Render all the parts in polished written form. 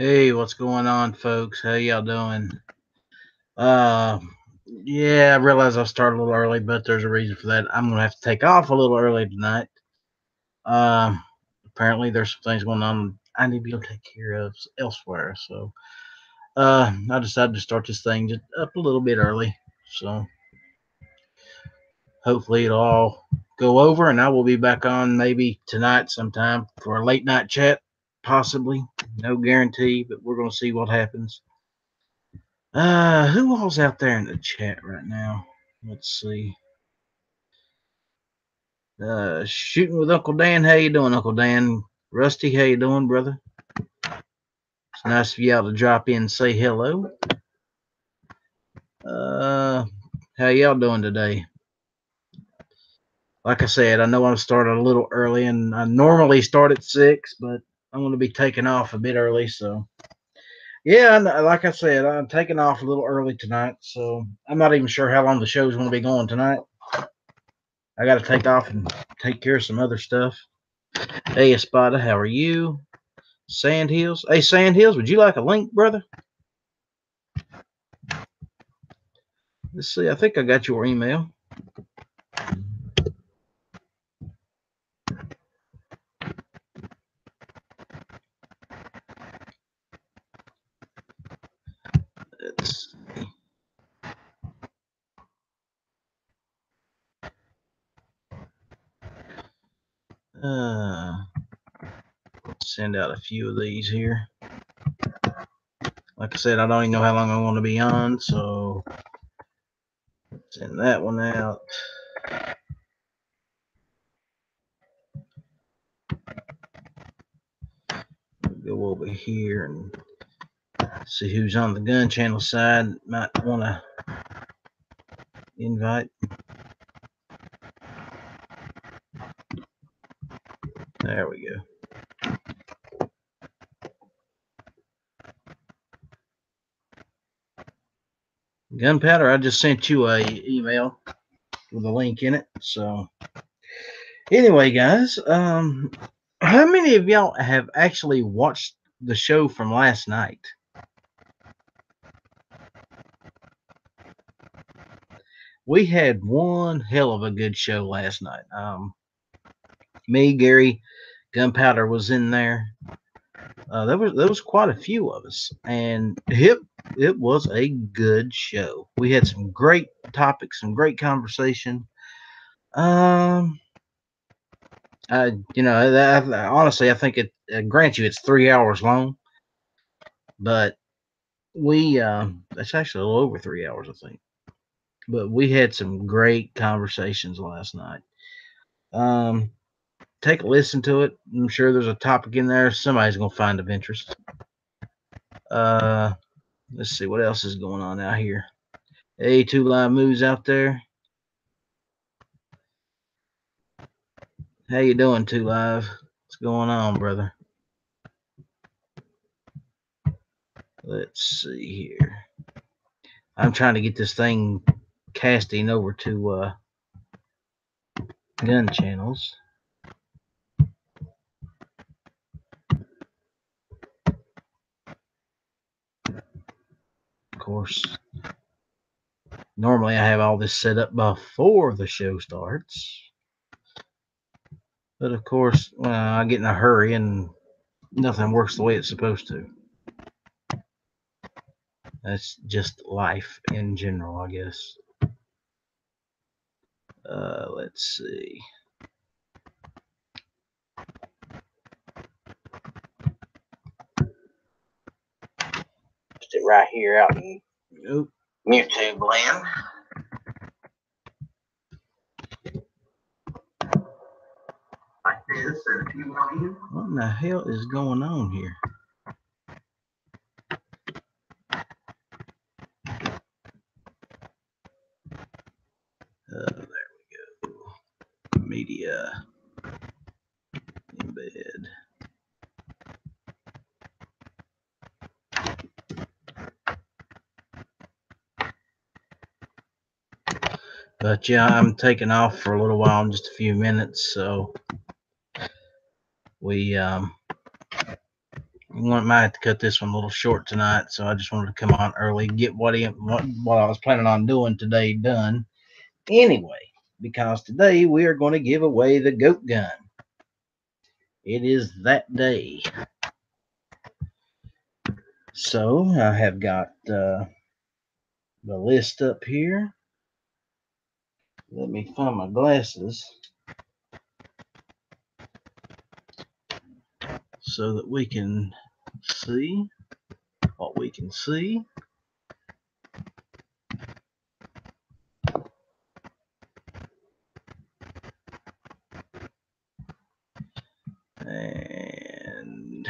Hey, what's going on, folks? How y'all doing? Uh, yeah, I realize I started a little early, but there's a reason for that. I'm gonna have to take off a little early tonight. Um, Apparently there's some things going on I need to be able to take care of elsewhere. So, I decided to start this thing just up a little bit early. So hopefully it'll all go over, and I will be back on maybe tonight sometime for a late night chat, possibly. No guarantee, but we're gonna see what happens. Who all's out there in the chat right now? Let's see. Shooting with Uncle Dan. How you doing, Uncle Dan? Rusty, how you doing, brother? It's nice of y'all to drop in and say hello. Uh, how y'all doing today? Like I said, I know I'm starting a little early, and I normally start at 6, but I'm going to be taking off a bit early. So, yeah, like I said, I'm taking off a little early tonight. So, I'm not even sure how long the show's going to be going tonight. I got to take off and take care of some other stuff. Hey, Espada, how are you? Sand Hills. Hey, Sand Hills, would you like a link, brother? Let's see. I think I got your email. Let's see. Send out a few of these here. Like I said, I don't even know how long I'm going to be on, so send that one out. Go over here and see who's on the gun channel side. Might want to invite. There we go. Gunpowder, I just sent you a email with a link in it. So anyway, guys, how many of y'all have actually watched the show from last night? We had one hell of a good show last night. Me, Gary, Gunpowder was in there. There was quite a few of us, and it was a good show. We had some great topics, some great conversation. Um, honestly, I think it. Grant you, it's 3 hours long, but it's actually a little over 3 hours, I think. But we had some great conversations last night. Take a listen to it. I'm sure there's a topic in there somebody's gonna find of interest. Let's see what else is going on out here. Hey, Two Live Moves out there. How you doing, Two Live? What's going on, brother? Let's see here. I'm trying to get this thing casting over to gun channels. Of course, normally I have all this set up before the show starts. But of course, I get in a hurry and nothing works the way it's supposed to. That's just life in general, I guess. Let's see. Just it right here out in YouTube land. Like this, and if you want in. What in the hell is going on here? There we go. Media. Embed. But yeah, I'm taking off for a little while in just a few minutes, so we're might have to cut this one a little short tonight, so I just wanted to come on early, get what I was planning on doing today done. Anyway, because today we are going to give away the goat gun. It is that day. So I have got the list up here. Let me find my glasses so that we can see what we can see. And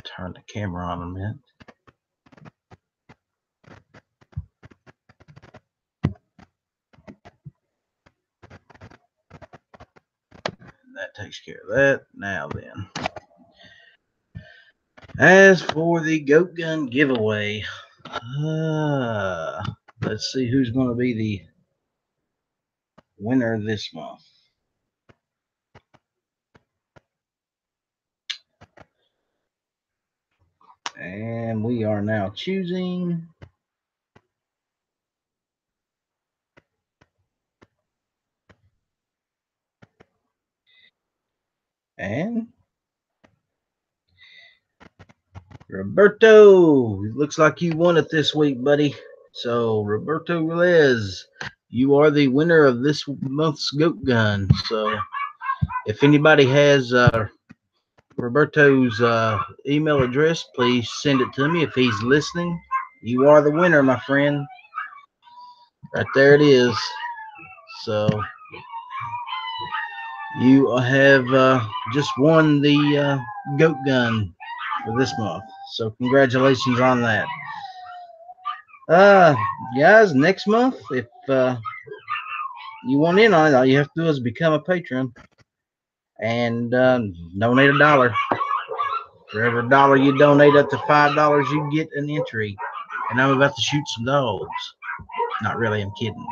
turn the camera on a minute. And that takes care of that. Now then, as for the goat gun giveaway, let's see who's going to be the winner this month. And we are now choosing. And Roberto, it looks like you won it this week, buddy. So, Roberto Velez, you are the winner of this month's goat gun. So, if anybody has Roberto's email address, please send it to me if he's listening. You are the winner, my friend. Right there it is. So, you have just won the goat gun for this month. So, congratulations on that. Guys, next month, if you want in on it, all you have to do is become a patron and donate $1. For every dollar you donate up to $5, you get an entry. And I'm about to shoot some dogs. Not really, I'm kidding.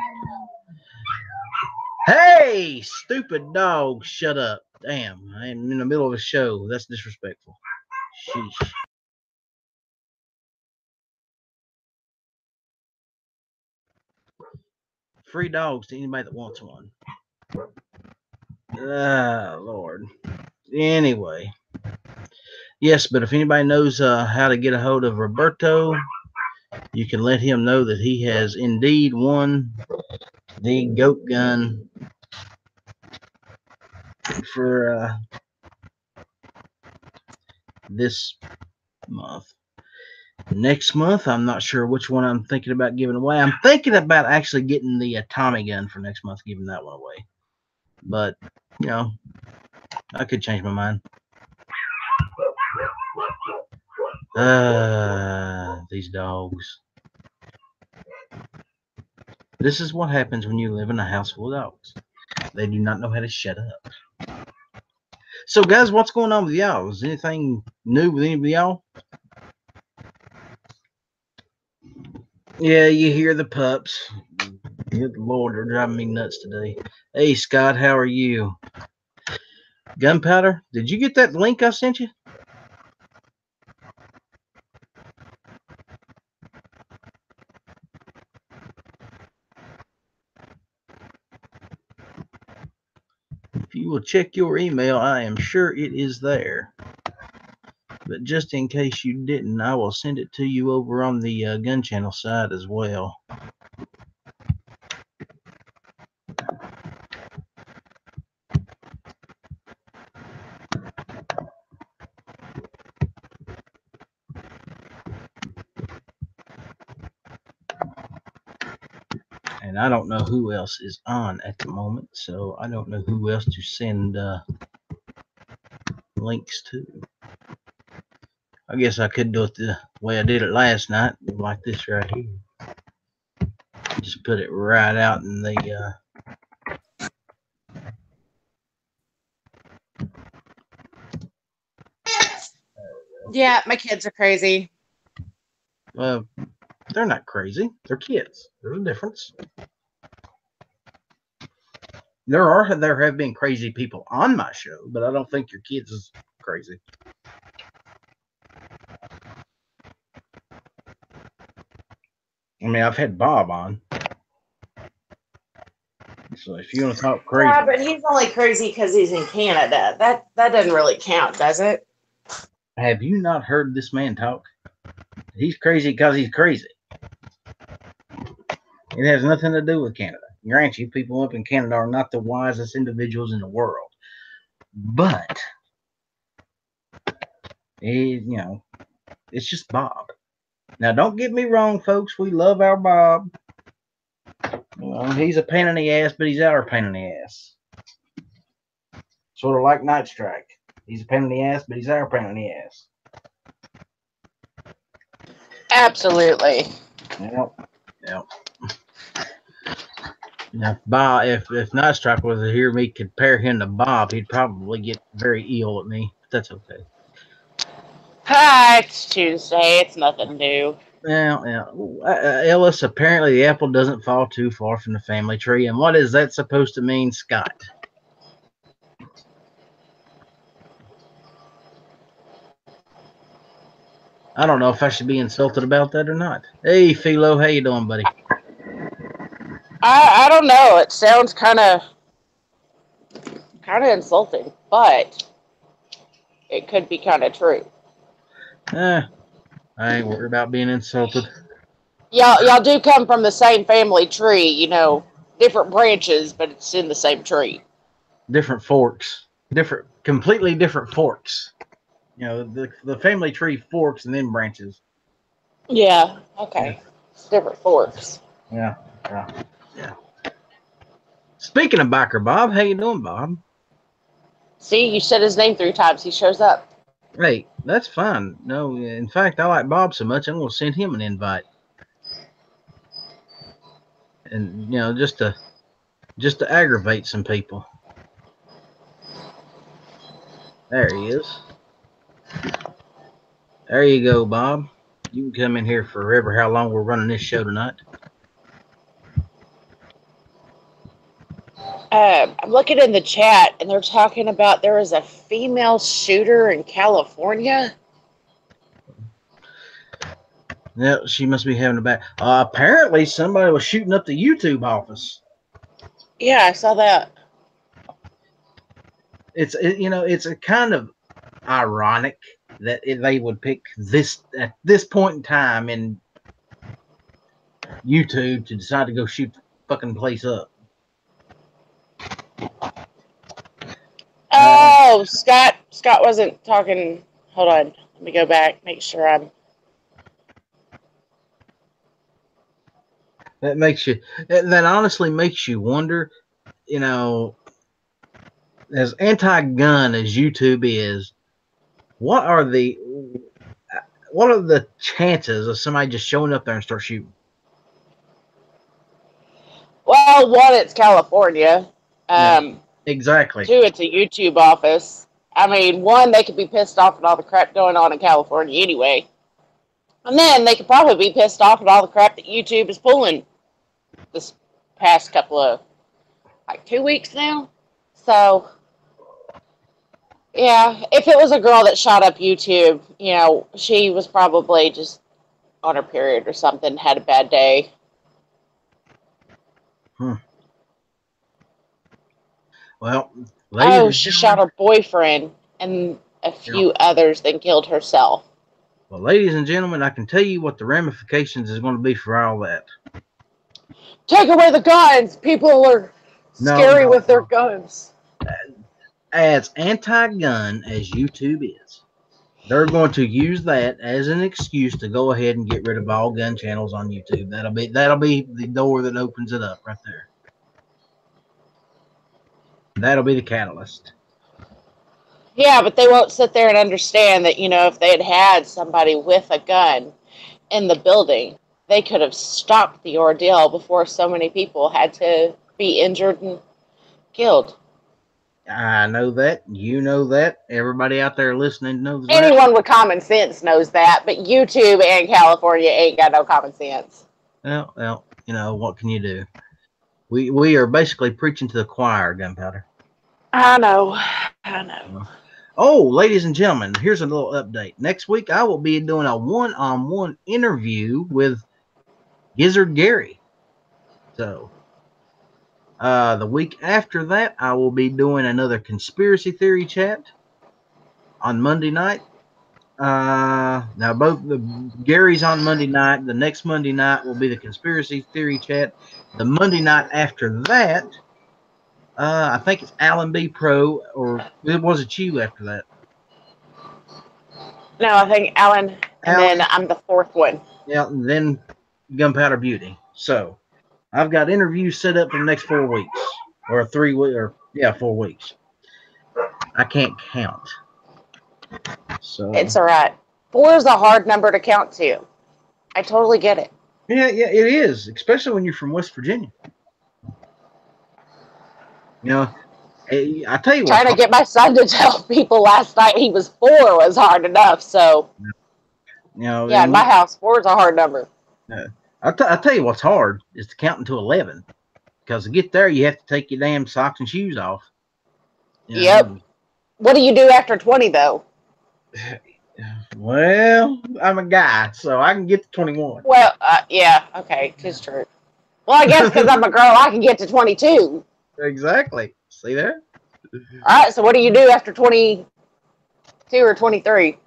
Hey, stupid dog, shut up. Damn, I'm in the middle of a show. That's disrespectful. Sheesh. Free dogs to anybody that wants one. Lord. Anyway. Yes, but if anybody knows how to get a hold of Roberto, you can let him know that he has indeed won the goat gun for this month. Next month, I'm not sure which one I'm thinking about giving away. I'm thinking about actually getting the Tommy gun for next month, giving that one away. But, you know, I could change my mind. These dogs. This is what happens when you live in a house full of dogs. They do not know how to shut up. So, guys, what's going on with y'all? Is anything new with any of y'all? Yeah, you hear the pups. Good Lord, they're driving me nuts today. Hey, Scott, how are you? Gunpowder, did you get that link I sent you? If you will check your email, I am sure it is there. But just in case you didn't, I will send it to you over on the Gun Channel side as well. And I don't know who else is on at the moment, so I don't know who else to send links to. I guess I could do it the way I did it last night, like this right here. Just put it right out in the Yeah, my kids are crazy. They're not crazy. They're kids. There's a difference. There have been crazy people on my show, but I don't think your kids is crazy. I mean, I've had Bob on. So if you want to talk Yeah, crazy, but he's only crazy because he's in Canada. That doesn't really count, does it? have you not heard this man talk? He's crazy because he's crazy. It has nothing to do with Canada. Grant you, people up in Canada are not the wisest individuals in the world. But, it's just Bob. Now, don't get me wrong, folks. We love our Bob. He's a pain in the ass, but he's our pain in the ass. Sort of like Night Strike. He's a pain in the ass, but he's our pain in the ass. Absolutely. Yep. Now, Bob, if Night Strike was to hear me compare him to Bob, he'd probably get very ill at me. But that's okay. Hi, it's Tuesday. It's nothing new. Yeah. Ellis, apparently the apple doesn't fall too far from the family tree. And what is that supposed to mean, Scott? I don't know if I should be insulted about that or not. Hey, Philo, how you doing, buddy? I don't know. It sounds kind of insulting, but it could be kind of true. I ain't worried about being insulted. Y'all do come from the same family tree, different branches, but it's in the same tree. Different forks. Completely different forks. The family tree forks and then branches. Yeah. Yeah. Okay. It's different forks. Yeah. Speaking of Biker Bob, how you doing, Bob? See, you said his name 3 times. He shows up. Hey, that's fine. No, in fact, I like Bob so much, I'm going to send him an invite. And just to aggravate some people. There he is. There you go, Bob. You can come in here forever. How long we're running this show tonight? I'm looking in the chat, and they're talking about there was a female shooter in California. Yeah, she must be having a bad. Apparently, somebody was shooting up the YouTube office. Yeah, I saw that. It's a kind of ironic that they would pick this at this point in time in YouTube to decide to go shoot the fucking place up. Oh, Scott wasn't talking. Hold on. Let me go back. Make sure I'm. That honestly makes you wonder, as anti-gun as YouTube is, what are the chances of somebody just showing up there and start shooting? Well, one, it's California. Exactly. Two, it's a YouTube office. I mean, one, they could be pissed off at all the crap going on in California anyway. And then they could probably be pissed off at all the crap that YouTube is pulling this past couple of, 2 weeks now. So, yeah, if it was a girl that shot up YouTube, she was probably just on her period or something, had a bad day. Well, she shot her boyfriend and a few others, then killed herself. Well, ladies and gentlemen, I can tell you what the ramifications is going to be for all that. Take away the guns! People are scary with their guns. As anti-gun as YouTube is, they're going to use that as an excuse to go ahead and get rid of all gun channels on YouTube. That'll be the door that opens it up right there. That'll be the catalyst. Yeah, but they won't sit there and understand that, if they had somebody with a gun in the building, they could have stopped the ordeal before so many people had to be injured and killed. I know that. You know that. Everybody out there listening knows that. Anyone with common sense knows that, but YouTube and California ain't got no common sense. Well, what can you do? We are basically preaching to the choir, Gunpowder. I know. Oh, ladies and gentlemen, here's a little update. Next week, I will be doing a one-on-one interview with Gizzard Gary. So the week after that, I will be doing another conspiracy theory chat on Monday night. Now both the Gary's on Monday night. The next Monday night will be the conspiracy theory chat. The Monday night after that, I think it's Alan B Pro, or was it you after that? No, I think Alan, and Alan, then I'm the fourth one. yeah, and then Gunpowder Beauty. So I've got interviews set up for the next 4 weeks, or 3 weeks, or 4 weeks. I can't count. So It's all right. 4 is a hard number to count to. I totally get it. yeah, it is, especially when you're from West Virginia. You know, I tell you what's Trying to hard. get my son to tell people last night he was 4 was hard enough. So, yeah, in my house, 4 is a hard number. I tell you what's hard is to count until 11, because to get there you have to take your damn socks and shoes off. Yep. What do you do after 20 though? Well, I'm a guy, so I can get to 21. Well, yeah, okay, it's true. Well, I guess because I'm a girl, I can get to 22. Exactly. See there? All right, so what do you do after 22 or 23?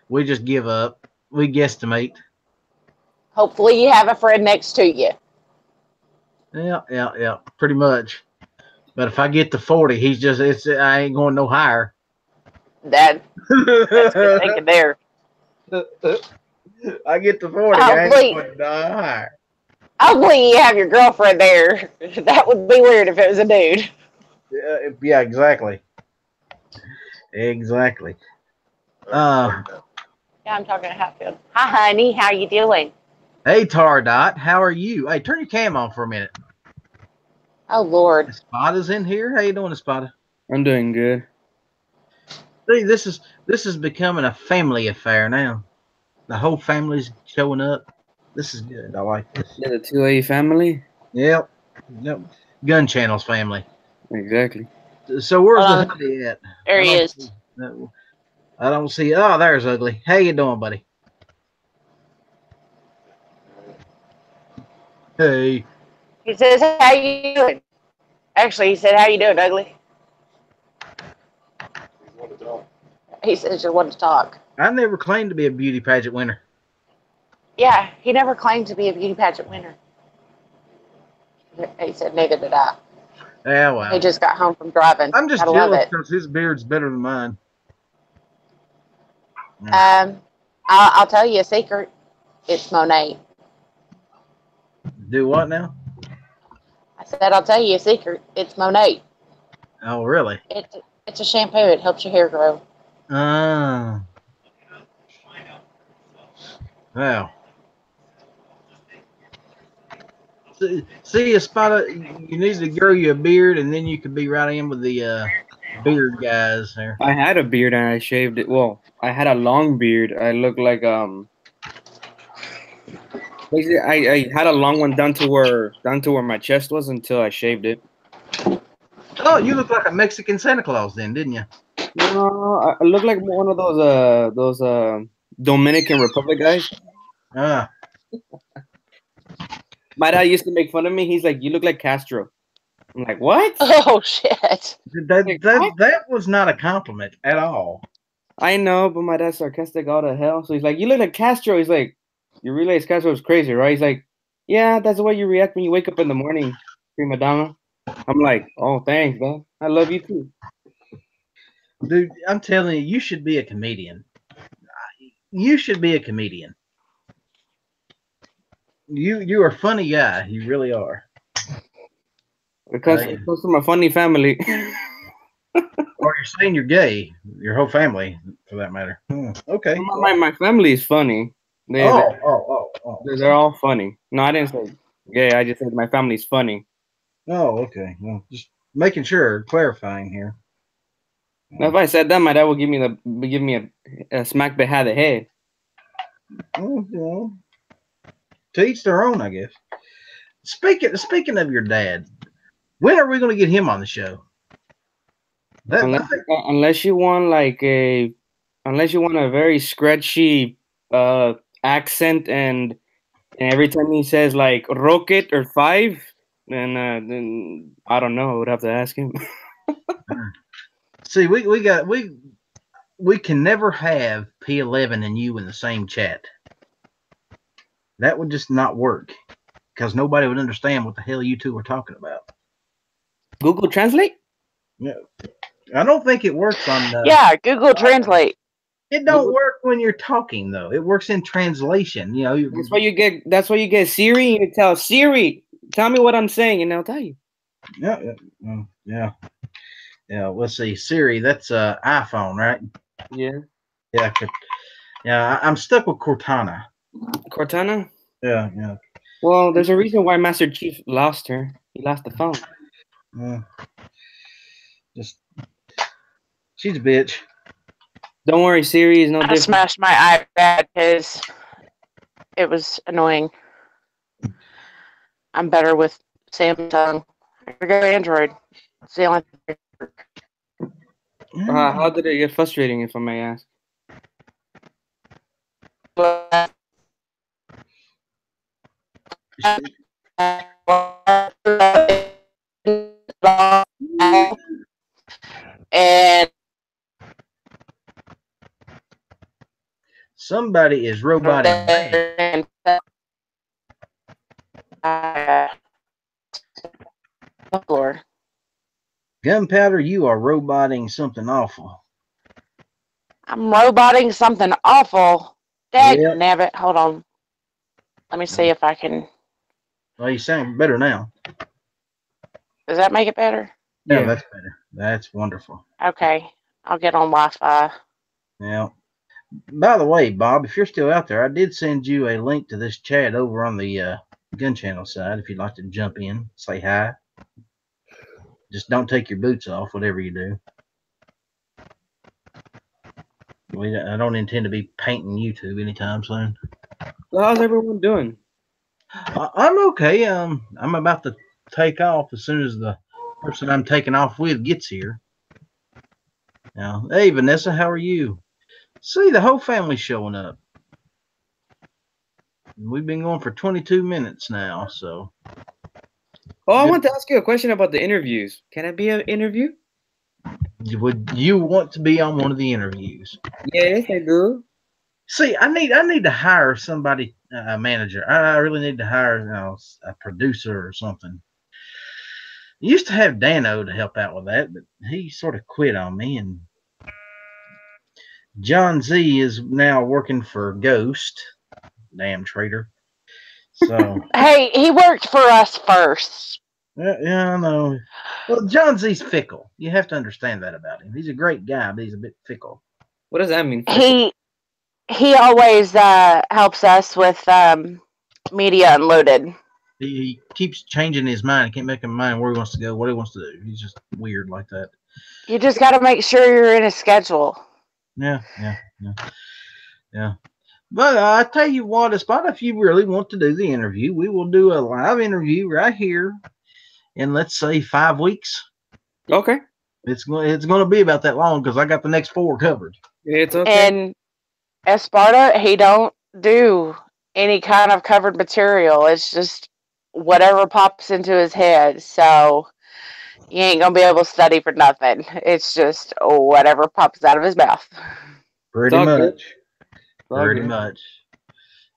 We just give up. We guesstimate. Hopefully you have a friend next to you. Yeah. Pretty much. But if I get to 40, I ain't going no higher. That's good thinking there. I get to 40, I ain't going no higher. Hopefully you have your girlfriend there. That would be weird if it was a dude. Yeah, exactly. Exactly. Yeah, I'm talking to Hatfield. Hi, honey. How you doing? Hey, Tardot. How are you? Hey, turn your cam on for a minute. Oh, Lord. Spada's in here. How you doing, Spada? I'm doing good. See, this is becoming a family affair now. The whole family's showing up. This is good. I like this. Yeah, the 2A family? Yep. Gun Channel's family. Exactly. So where's the hoodie at? There he is. I don't see. Oh, there's Ugly. How you doing, buddy? Hey. He says, how you doing? Actually, he said, how you doing, Ugly? He says, you want to talk. I never claimed to be a beauty pageant winner. Yeah, he never claimed to be a beauty pageant winner. He said, neither did I. Yeah, well. He just got home from driving. I'm just jealous because his beard's better than mine. I'll tell you a secret. It's Monet. Do what now? I said, I'll tell you a secret. It's Monet. Oh, really? It's a shampoo. It helps your hair grow. Wow. See, a spot. You need to grow you a beard, and then you could be right in with the beard guys there. I had a beard and I shaved it. Well, I had a long beard. I looked like basically, I had a long one down to where my chest was until I shaved it. Oh, you look like a Mexican Santa Claus then, didn't you? No, I look like one of those Dominican Republic guys. My dad used to make fun of me. He's like, "You look like Castro." I'm like, "What?" Oh shit! That was not a compliment at all. I know, but my dad's sarcastic all the hell. So he's like, "You look like Castro." He's like, "You realize Castro's crazy, right?" He's like, "Yeah, that's the way you react when you wake up in the morning, prima donna." I'm like, "Oh, thanks, man. I love you too." Dude, I'm telling you, you should be a comedian. You should be a comedian. You are a funny guy. You really are. Because it comes from a funny family. Or you're saying you're gay. Your whole family, for that matter. Okay. My family is funny. They're all funny. No, I didn't say gay. I just said my family's funny. Oh, okay. Well, just making sure, clarifying here. Now, if I said that, my dad would give me a smack behind the head. Well, to each their own, I guess. Speaking of your dad, when are we going to get him on the show? Unless you want a very scratchy accent and And every time he says like rocket or 5, then I don't know. I would have to ask him. See, we can never have P11 and you in the same chat. That would just not work because nobody would understand what the hell you two were talking about. Google Translate? Yeah, I don't think it works on. Yeah, Google Translate. It don't work when you're talking though. It works in translation. You know. That's why you get. That's why you get Siri. You tell Siri, tell me what I'm saying, and I'll tell you. Yeah. Let's see, Siri. That's iPhone, right? Yeah. Yeah. I'm stuck with Cortana. Cortana? Yeah. Well, there's a reason why Master Chief lost her. He lost the phone. Just she's a bitch. Don't worry, Siri is no I different. smashed my iPad because it was annoying. I'm better with Samsung. I go Android. It's the only thing. How did it get frustrating, if I may ask? And Somebody is roboting. Lord. Gunpowder, you are roboting something awful. I'm roboting something awful. Dang nabbit. Hold on. Let me see if I can. Well, you sound better now. Does that make it better? Yeah, that's better. That's wonderful. Okay. I'll get on Wi-Fi. Yeah. By the way, Bob, if you're still out there, I did send you a link to this chat over on the Gun Channel side if you'd like to jump in, say hi. Just don't take your boots off, whatever you do. I don't intend to be painting YouTube anytime soon. Well, how's everyone doing? I'm okay. I'm about to take off as soon as the person I'm taking off with gets here. Now, hey, Vanessa, how are you? See, the whole family's showing up. We've been going for 22 minutes now, so. Oh, I want to ask you a question about the interviews. Can I be an interview? Would you want to be on one of the interviews? Yes, I do. See, I need to hire somebody, a manager. I really need to hire a producer or something. I used to have Dano to help out with that, but he sort of quit on me. And John Z is now working for Ghost. Damn traitor. So Hey, he worked for us first. Yeah, I know. Well, John Z's fickle. You have to understand that about him. He's a great guy, but he's a bit fickle. What does that mean? He always helps us with media unloaded. He keeps changing his mind. He can't make his mind where he wants to go, what he wants to do. He's just weird like that. You just got to make sure you're in a schedule. Yeah. But I tell you what, Spot, if you really want to do the interview, we will do a live interview right here in, let's say, 5 weeks. Okay. It's going to be about that long because I got the next 4 covered. It's okay. And Esparta, he don't do any kind of covered material. It's just whatever pops into his head. So you ain't gonna be able to study for nothing. It's just whatever pops out of his mouth. Pretty much.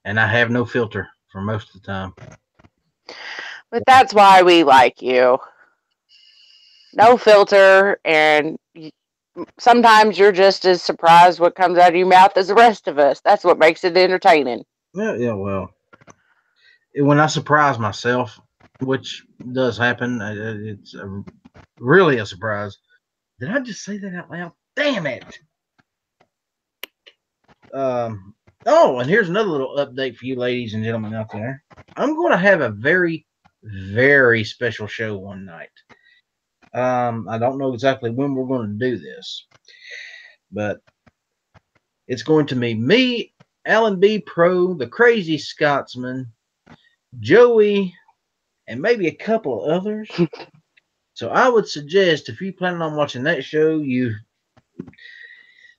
And I have no filter for most of the time. But that's why we like you. No filter, and sometimes you're just as surprised what comes out of your mouth as the rest of us. That's what makes it entertaining. Yeah, well, when I surprise myself, which does happen, it's really a surprise. Did I just say that out loud? Damn it! Oh, and here's another little update for you ladies and gentlemen out there. I'm going to have a very, very special show one night. I don't know exactly when we're going to do this, but it's going to be me, Alan B. Pro, the Crazy Scotsman, Joey, and maybe a couple of others. So I would suggest if you plan on watching that show, you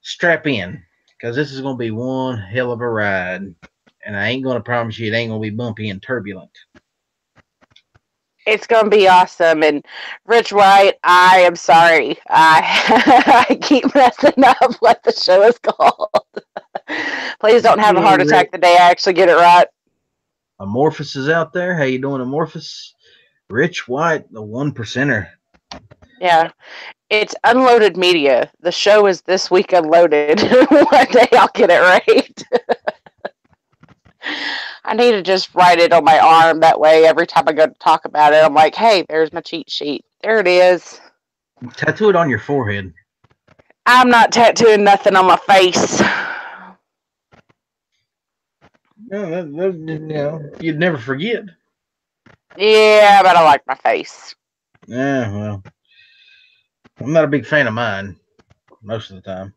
strap in, because this is going to be one hell of a ride. and I ain't gonna promise you it ain't gonna be bumpy and turbulent. It's gonna be awesome. And Rich White, I am sorry. I keep messing up what the show is called. Please don't have a heart attack the day I actually get it right. Amorphous is out there. How you doing, Amorphous? Rich White, the 1%er. Yeah. It's Unloaded Media. The show is This Week Unloaded. One day I'll get it right. I need to just write it on my arm. That way, every time I go to talk about it, I'm like, hey, there's my cheat sheet. There it is. Tattoo it on your forehead. I'm not tattooing nothing on my face. No, you'd never forget. Yeah, but I like my face. Yeah, well, I'm not a big fan of mine most of the time.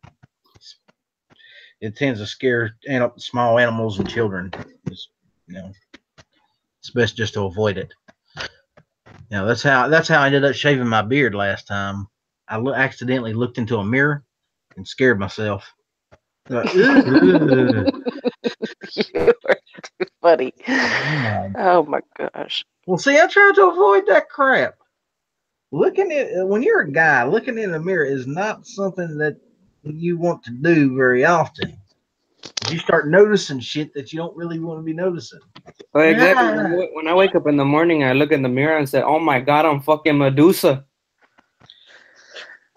It tends to scare small animals and children. It's best just to avoid it. That's how I ended up shaving my beard last time. I accidentally looked into a mirror and scared myself. Like, You are too funny. Oh my gosh. Well, see, I try to avoid that crap. When you're a guy, looking in the mirror is not something that you want to do very often. You start noticing shit that you don't really want to be noticing. Well, exactly. When I wake up in the morning, I look in the mirror and say, "Oh my God, I'm fucking Medusa."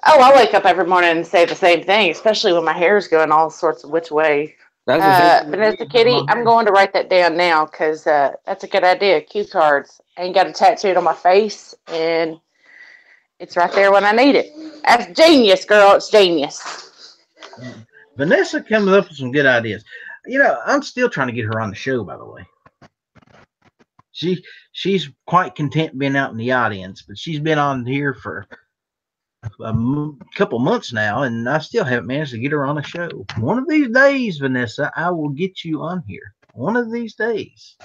Oh, I wake up every morning and say the same thing, especially when my hair is going all sorts of which way. Vanessa Kitty, I'm going to write that down now because that's a good idea. Cue cards. I ain't got it tattooed on my face, and it's right there when I need it. That's genius, girl. It's genius. Vanessa comes up with some good ideas. I'm still trying to get her on the show, by the way. She's quite content being out in the audience, but she's been on here for a couple months now, and I still haven't managed to get her on a show. One of these days, Vanessa, I will get you on here. One of these days.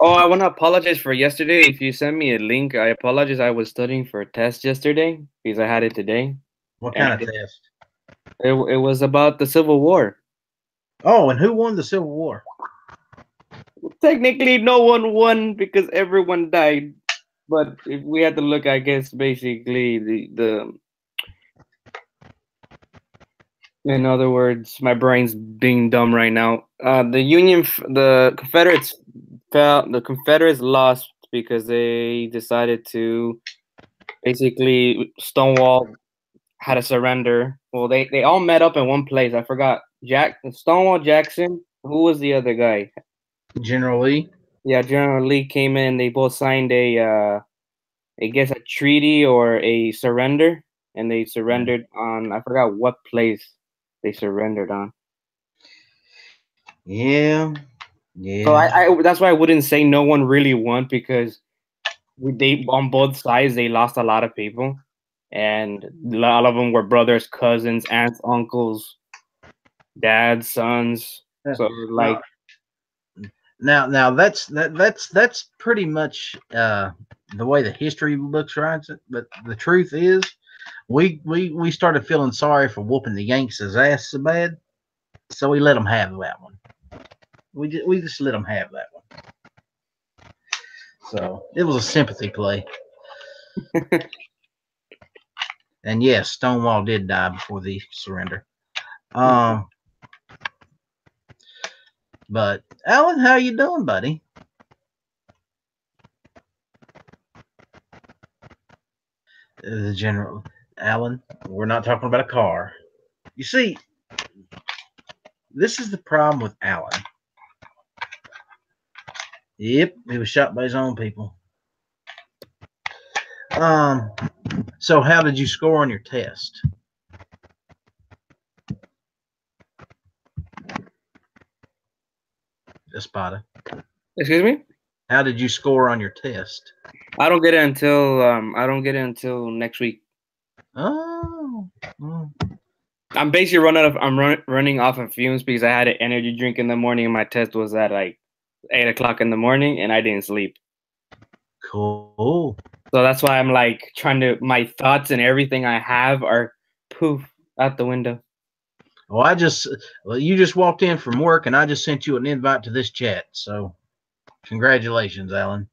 Oh, I want to apologize for yesterday. If you send me a link, I apologize. I was studying for a test yesterday because I had it today. What kind of test? It was about the Civil War. Oh, and who won the Civil War? Technically, no one won because everyone died. But if we had to look, I guess basically the in other words, my brain's being dumb right now. The Confederates fell. The Confederates lost because they decided to basically Stonewall had to surrender. Well, they all met up in one place. I forgot. Stonewall Jackson. Who was the other guy? General Lee. Yeah, General Lee came in. They both signed I guess a treaty or a surrender, and they surrendered on, I forgot what place they surrendered on. Yeah. So I that's why I wouldn't say no one really won, because they on both sides they lost a lot of people, and a lot of them were brothers, cousins, aunts, uncles, dads, sons. So like. Now that's pretty much the way the history books writes it. But the truth is, we started feeling sorry for whooping the Yanks' ass so bad, so we let them have that one. We just let them have that one. So it was a sympathy play. And yes, Stonewall did die before the surrender. But Alan, how you doing, buddy? The general, Alan, we're not talking about a car. You see, this is the problem with Alan. Yep, he was shot by his own people. So how did you score on your test? Espada. Excuse me? How did you score on your test? I don't get it until next week. Oh. I'm basically running off of fumes because I had an energy drink in the morning and my test was at like 8 o'clock in the morning and I didn't sleep. Cool. So that's why I'm like my thoughts and everything I have are poof out the window. Well, you just walked in from work, and I just sent you an invite to this chat. So, congratulations, Alan.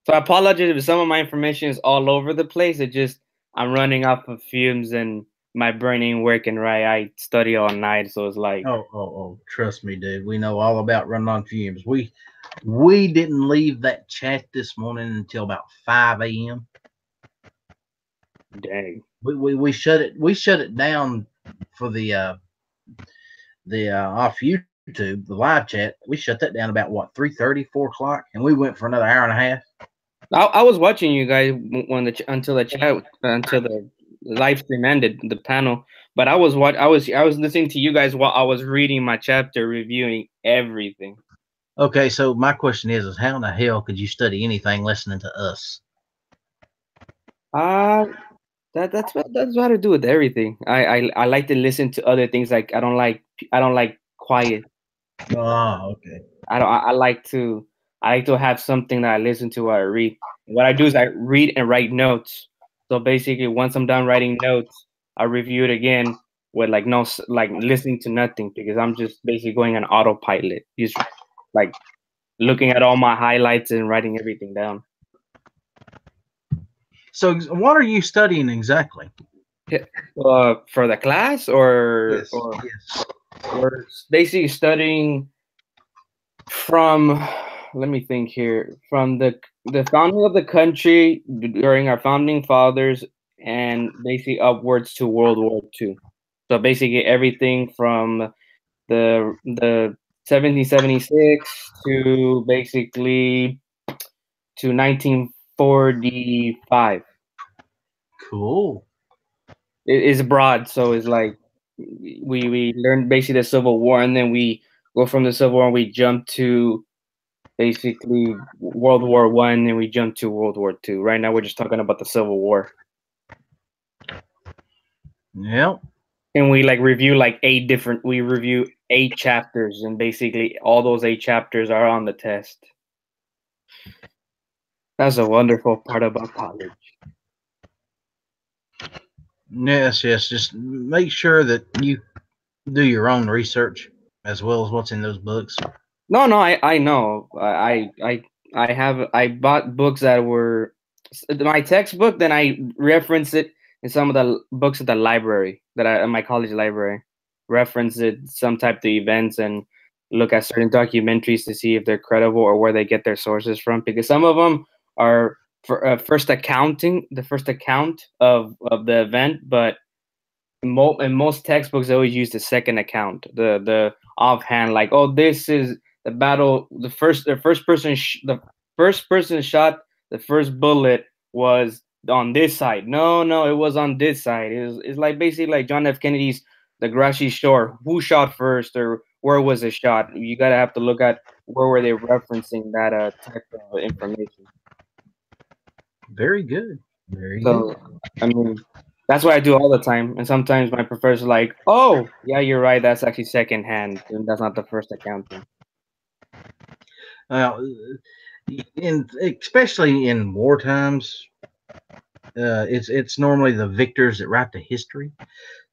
So I apologize if some of my information is all over the place. It just I'm running off of fumes and my brain ain't working right. I study all night, so it's like, Oh! Trust me, dude. We know all about running on fumes. We didn't leave that chat this morning until about 5 a.m. dang. We shut it. We shut it down for the off YouTube, the live chat. We shut that down about what 3:30, 4 o'clock, and we went for another hour and a half. I was watching you guys when until the chat until the live stream ended the panel, but I was listening to you guys while I was reading my chapter, reviewing everything. Okay, so my question is how in the hell could you study anything listening to us? Uh that's what I do with everything. I like to listen to other things. Like I don't like quiet. Oh, okay. I I like to have something that I listen to while I read. What I do is I read and write notes. So basically, once I'm done writing notes, I review it again with like like listening to nothing because I'm just basically going on autopilot, just like looking at all my highlights and writing everything down. So, what are you studying exactly? For the class, or Yes. we're basically studying from, let me think here, from the founding of the country during our founding fathers and basically upwards to World War II. So basically everything from the 1776 to basically to 1945. Cool. It is broad, so it's like we learn basically the Civil War, and then we go from the Civil War and we jump to basically World War I, and we jump to World War II. Right now, we're just talking about the Civil War, Yep. and we like review like we review 8 chapters, and basically all those 8 chapters are on the test. That's a wonderful part about college. Yes. Just make sure that you do your own research as well as what's in those books. No, I know. I bought books that were my textbook. Then I reference it in some of the books at the library that I in my college library. Reference it some type of events and look at certain documentaries to see if they're credible or where they get their sources from. Because some of them are for the first account of the event, but in most textbooks they always use the second account, the offhand, like, oh, this is the battle, the first person shot, the first bullet was on this side. No, it was on this side. It's like basically like John F. Kennedy's the grassy shore, who shot first or where was it shot. You gotta have to look at where were they referencing that type of information. Very good. Very good. So, I mean, that's what I do all the time. And sometimes my professor's like, "Oh, yeah, you're right. That's actually secondhand, and that's not the first accounting." Now, especially in war times, it's normally the victors that write the history,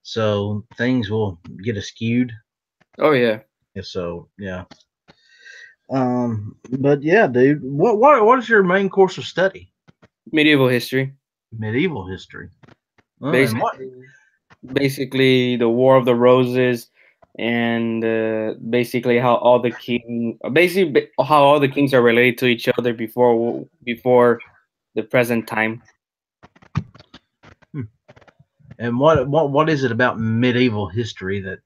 so things will get askewed. Oh yeah, So yeah. But yeah, dude, what is your main course of study? medieval history. Medieval history. And what? Basically, the War of the Roses, and basically how all the kings are related to each other before the present time. And what is it about medieval history that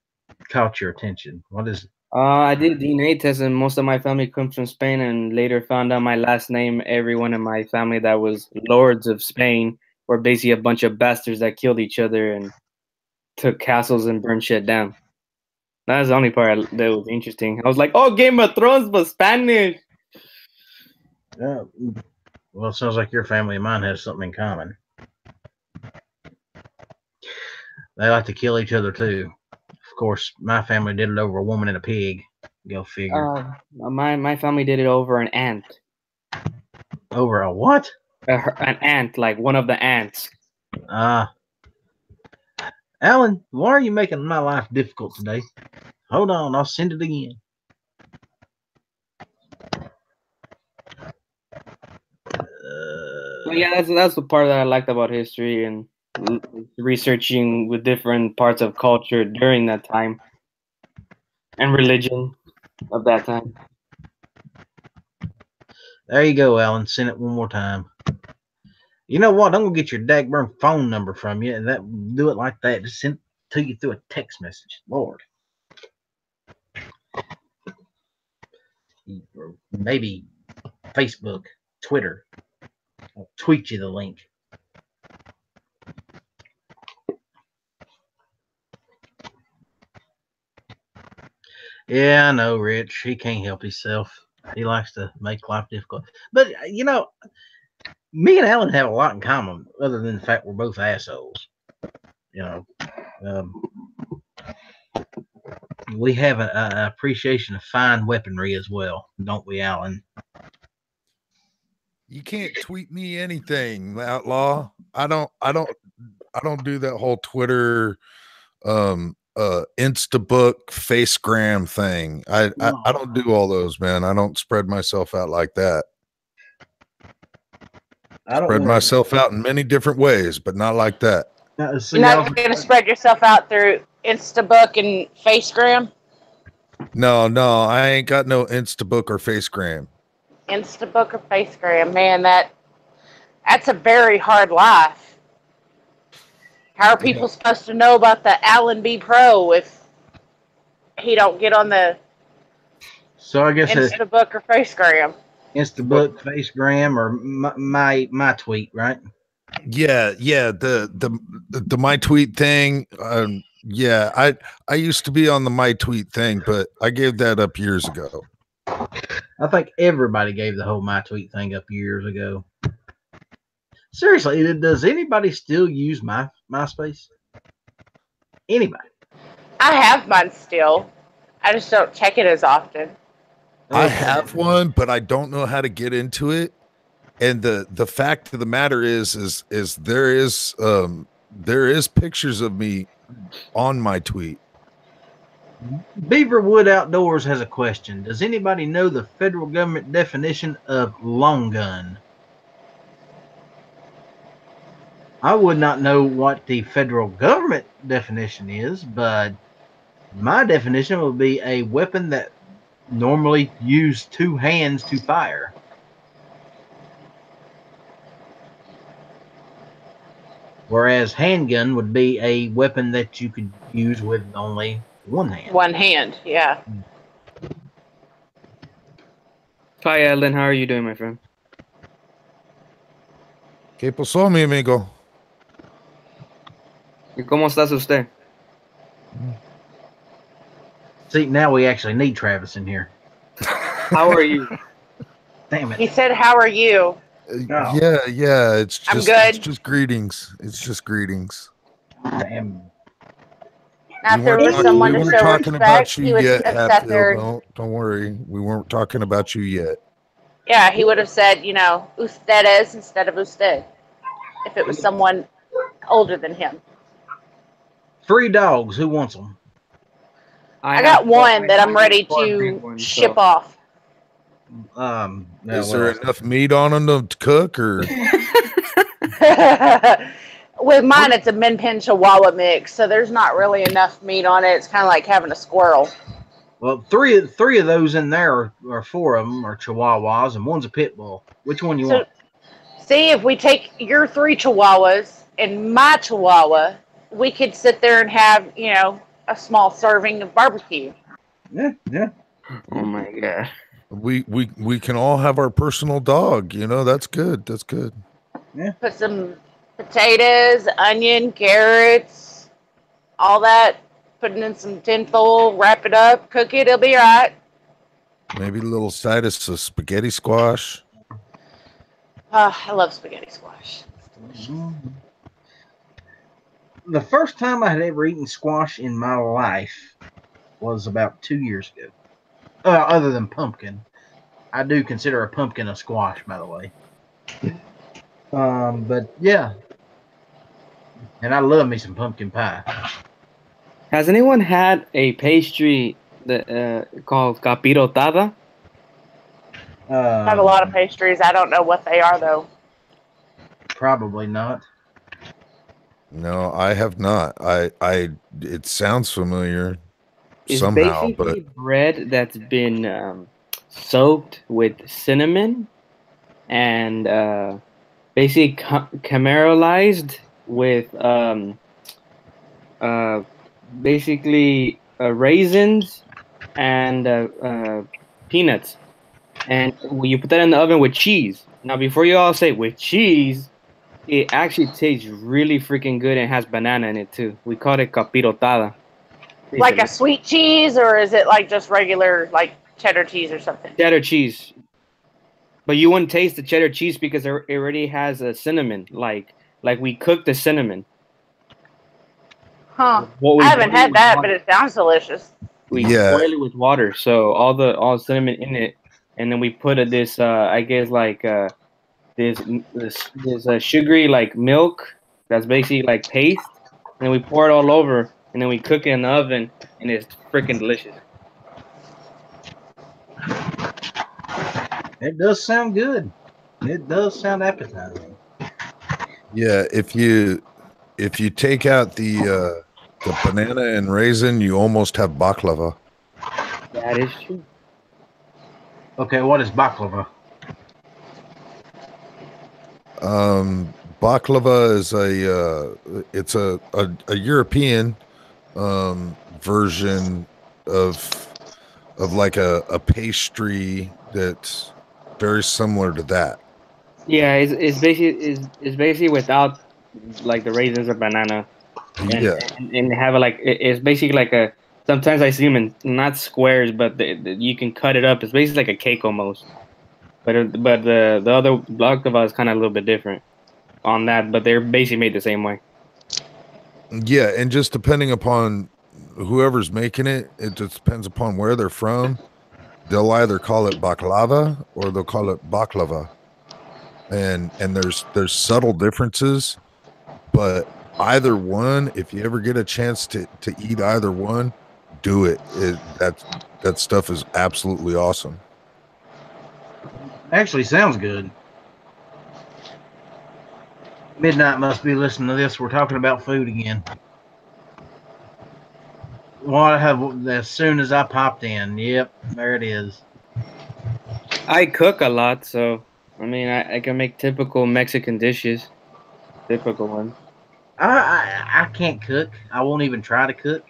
caught your attention? What is it? I did DNA test, and most of my family comes from Spain, and later found out my last name. Everyone in my family that was lords of Spain were basically a bunch of bastards that killed each other and took castles and burned shit down. That's the only part that was interesting. I was like, "Oh, Game of Thrones, but Spanish." Uh, well, it sounds like your family and mine has something in common. They like to kill each other too. Of course, my family did it over a woman and a pig. Go figure. My family did it over an ant. Over a what? An ant, like one of the ants. Uh Alan, why are you making my life difficult today? Hold on, I'll send it again. Well, yeah, that's the part that I liked about history and researching with different parts of culture during that time and religion of that time. There you go, Alan. Send it one more time. You know what? I'm gonna get your dagburn phone number from you, and do it like that. Just send it to you through a text message. Lord, or maybe Facebook, Twitter. I'll tweet you the link. Yeah, I know, Rich. He can't help himself. He likes to make life difficult. But me and Alan have a lot in common, other than the fact we're both assholes. You know, um, we have an appreciation of fine weaponry as well, don't we, Alan? You can't tweet me anything, Outlaw. I don't do that whole Twitter Instabook Facegram thing. I don't do all those, man. I don't spread myself out like that. I don't spread myself out in many different ways, but not like that. You're not going to spread yourself out through Instabook and Facegram? No, I ain't got no Instabook or Facegram. Instabook or Facegram, man, that's a very hard life. How are people supposed to know about the Allen B Pro if he don't get on the Instabook or Facegram? Instabook, Facegram, or my tweet, right? Yeah, the my tweet thing. Yeah, I used to be on the my tweet thing, but I gave that up years ago. I think everybody gave the whole my tweet thing up years ago. Seriously, does anybody still use MySpace? Anybody? I have mine still. I just don't check it as often. I have one, but I don't know how to get into it. And the fact of the matter is there is pictures of me on my tweet. Beaverwood Outdoors has a question. Does anybody know the federal government definition of long gun? I would not know what the federal government definition is, but my definition would be a weapon that normally use two hands to fire. Whereas handgun would be a weapon that you could use with only one hand. One hand, yeah. Hi, Alan. How are you doing, my friend? ¿Qué pasó, mi amigo? ¿Y cómo estás usted? See, now we actually need Travis in here. How are you? Damn it. He said, "How are you?" Yeah. It's just, I'm good. It's just greetings. It's just greetings. Damn. Now, if there was someone to show respect, he would have sat there. Don't worry. We weren't talking about you yet. Yeah, he would have said, ustedes instead of usted, if it was someone older than him. 3 dogs. Who wants them? I got one that I'm ready to ship off. Is there enough meat on them to cook, or? With mine, it's a Min Pin Chihuahua mix, so there's not really enough meat on it. It's kind of like having a squirrel. Well, three of those in there, or 4 of them, are Chihuahuas, and one's a pit bull. Which one you want? See, if we take your 3 Chihuahuas and my Chihuahua, we could sit there and have, a small serving of barbecue. Yeah. Oh my god. We can all have our personal dog. That's good. That's good. Yeah. Put some potatoes, onion, carrots, all that. Put it in some tinfoil, wrap it up, cook it. It'll be all right. Maybe a little side of spaghetti squash. I love spaghetti squash. It's delicious. The first time I had ever eaten squash in my life was about 2 years ago. Other than pumpkin. I do consider a pumpkin a squash, by the way. But yeah. And I love me some pumpkin pie. Has anyone had a pastry that called capirotada? I have a lot of pastries. I don't know what they are though. Probably not. No, I have not. It sounds familiar It's somehow, basically but bread that's been soaked with cinnamon and basically caramelized with uh, basically raisins and peanuts. And you put that in the oven with cheese. Now, before you all say with cheese, it actually tastes really freaking good and has banana in it too. We call it capirotada. Like a sweet cheese, or is it like just regular like cheddar cheese or something? Cheddar cheese. But you wouldn't taste the cheddar cheese because it already has a cinnamon. Like we cook the cinnamon. Huh. What I we haven't boil had with that, but water. it sounds delicious. We yeah, boil it with water, so all the cinnamon in it, and then we put this I guess like this sugary like milk that's basically like paste, and then we pour it all over, and then we cook it in the oven, and it's freaking delicious. It does sound good. It does sound appetizing. yeah. If you take out the banana and raisin, you almost have baklava. That is true. Okay, what is baklava? Baklava is it's a European version of like a pastry that's very similar to that. Yeah, it's basically without like the raisins or banana, and Yeah, and have it like it's basically like a. Sometimes I see them in not squares, but you can cut it up. It's basically like a cake almost. But the other baklava is kind of a little bit different on that, but they're basically made the same way. yeah, and just depending upon whoever's making it, it just depends upon where they're from. They'll either call it baklava or they'll call it baklava, and there's subtle differences, but either one, if you ever get a chance to eat either one, do it. That stuff is absolutely awesome. Actually, sounds good. Midnight must be listening to this. We're talking about food again. Well, I have as soon as I popped in. Yep, there it is. I cook a lot, so I mean I can make typical Mexican dishes, typical ones. I can't cook. I won't even try to cook.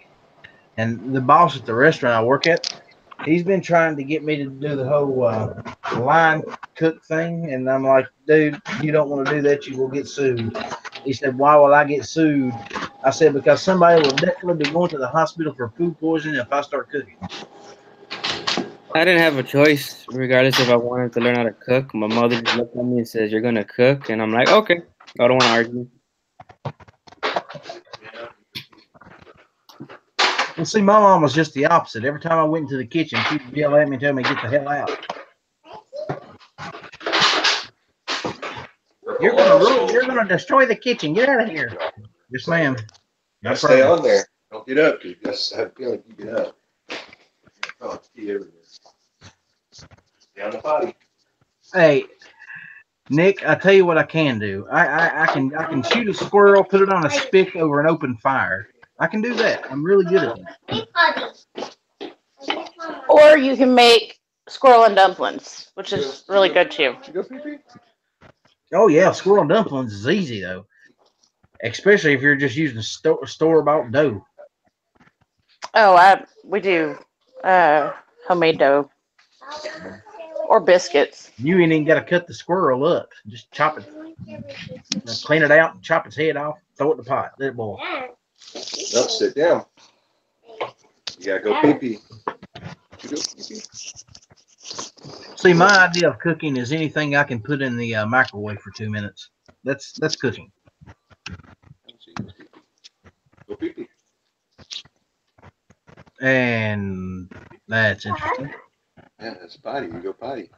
And the boss at the restaurant I work at, he's been trying to get me to do the whole line cook thing, and I'm like, dude, you don't want to do that. You will get sued. He said, why will I get sued? I said, because somebody will definitely be going to the hospital for food poisoning if I start cooking. I didn't have a choice, regardless if I wanted to learn how to cook. My mother just looked at me and says, "You're gonna cook," and I'm like, "Okay." I don't want to argue. Well, see, my mom was just the opposite. Every time I went into the kitchen, she'd yell at me and tell me to get the hell out. You're gonna destroy the kitchen. Get out of here. Yes, ma'am. Gotta stay on there. Don't get up, dude. I have a feeling you get up. Oh, it's tea everywhere. Stay on the potty. Hey, Nick, I tell you what I can do. I can shoot a squirrel, put it on a stick over an open fire. I can do that. I'm really good at that. Or you can make squirrel and dumplings, which is really good too. You go pee-pee? Oh yeah, squirrel dumplings is easy though, especially if you're just using store-bought dough. Oh, we do homemade dough or biscuits. You ain't even got to cut the squirrel up. Just chop it, clean it out, chop its head off, throw it in the pot, let it boil. No, sit down. You gotta go pee-pee. You go pee-pee. See, my idea of cooking is anything I can put in the microwave for 2 minutes. That's cooking. Go pee-pee. And that's interesting. Yeah, that's potty. You go potty.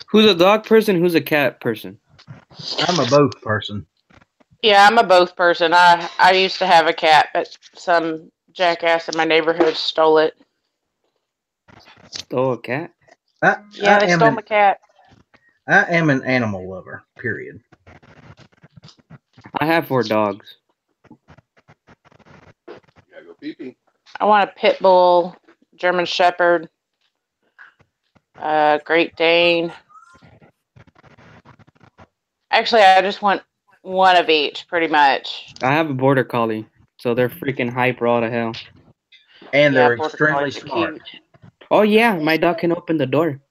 Who's a dog person? Who's a cat person? I'm a both person. Yeah, I'm a both person. I used to have a cat, but some jackass in my neighborhood stole it. Stole a cat? I, Yeah, I they am stole an my cat. I am an animal lover. Period. I have 4 dogs. You gotta go pee pee. I want a pit bull, German Shepherd, Great Dane. Actually, I just want one of each, pretty much. I have a border collie, so they're freaking hyper all to hell. And Yeah, they're border extremely collies are smart. cute. Oh yeah, my dog can open the door.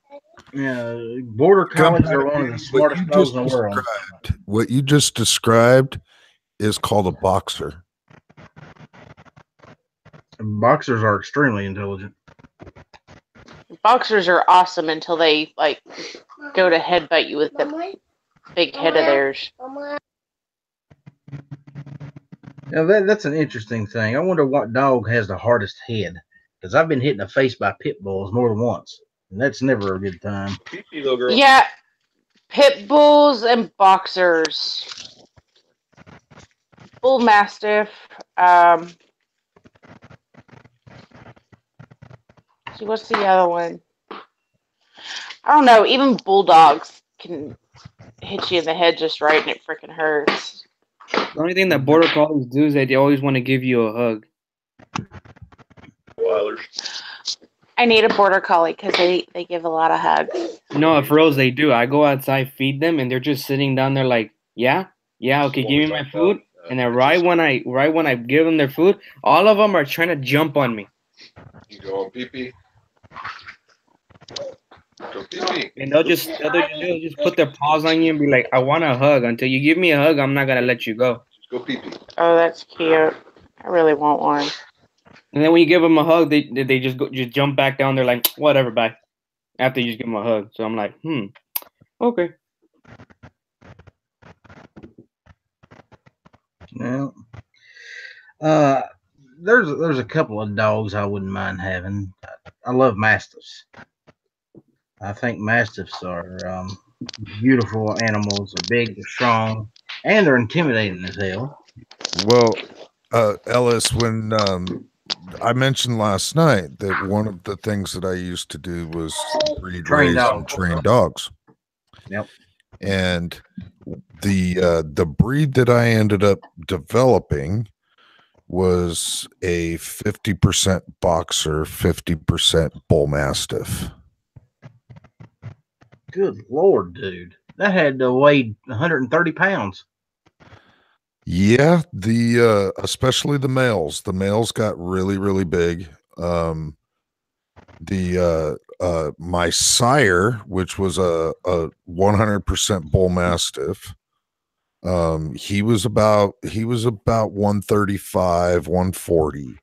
Yeah, border collies are one of the What smartest you dogs just in the world. what you just described is called a boxer. Boxers are extremely intelligent. Boxers are awesome until they like go to headbutt you with the big head of theirs. Now that's an interesting thing. I wonder what dog has the hardest head. Because I've been hit in the face by pit bulls more than once, and that's never a good time. Pee pee, little girl. Yeah, pit bulls and boxers. Bull mastiff. See, what's the other one? I don't know. Even bulldogs can hit you in the head just right, and it freaking hurts. The only thing that border collies do is that they always want to give you a hug. Weilers. I need a border collie because they give a lot of hugs. No, for reals they do. I go outside, feed them, and they're just sitting down there like, yeah, okay, give me my food. And then right when I give them their food, all of them are trying to jump on me. You go on pee pee. Go pee pee. And they'll just put their paws on you and be like, I want a hug. Until you give me a hug, I'm not gonna let you go. Just go pee pee. Oh, that's cute. I really want one. And then when you give them a hug, they just jump back down. They're like, whatever, bye. After you just give them a hug. So I'm like, okay. Well, there's a couple of dogs I wouldn't mind having. I love mastiffs. I think mastiffs are beautiful animals. They're big, they're strong, and they're intimidating as hell. Well, Ellis, when I mentioned last night that one of the things that I used to do was breed, Train raise, and dogs. train dogs. Yep. And the breed that I ended up developing was a 50% boxer, 50% bull mastiff. Good Lord, dude. That had to weigh 130 pounds. Yeah, the especially the males. The males got really, really big. My sire, which was a 100% bull mastiff, he was about 135, 140.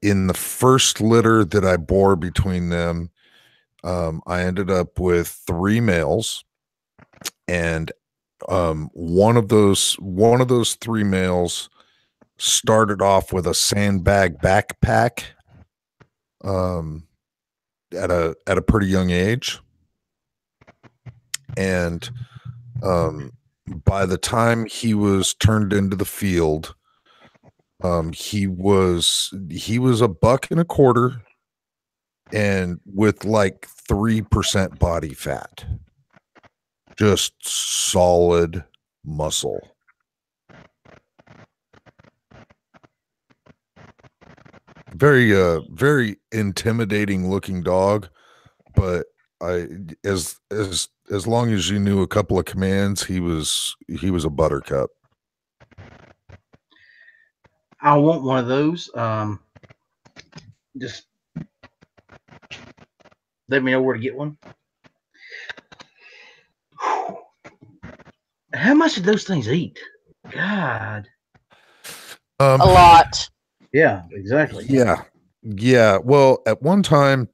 In the first litter that I bore between them, I ended up with 3 males, and one of those 3 males started off with a sandbag backpack at a pretty young age, and by the time he was turned into the field, he was $1.25 and with like 3% body fat, just solid muscle. Very intimidating looking dog, but as long as you knew a couple of commands, he was a buttercup. I want one of those. Just let me know where to get one. How much did those things eat? God. A lot. Yeah, exactly. Yeah. Well, at one time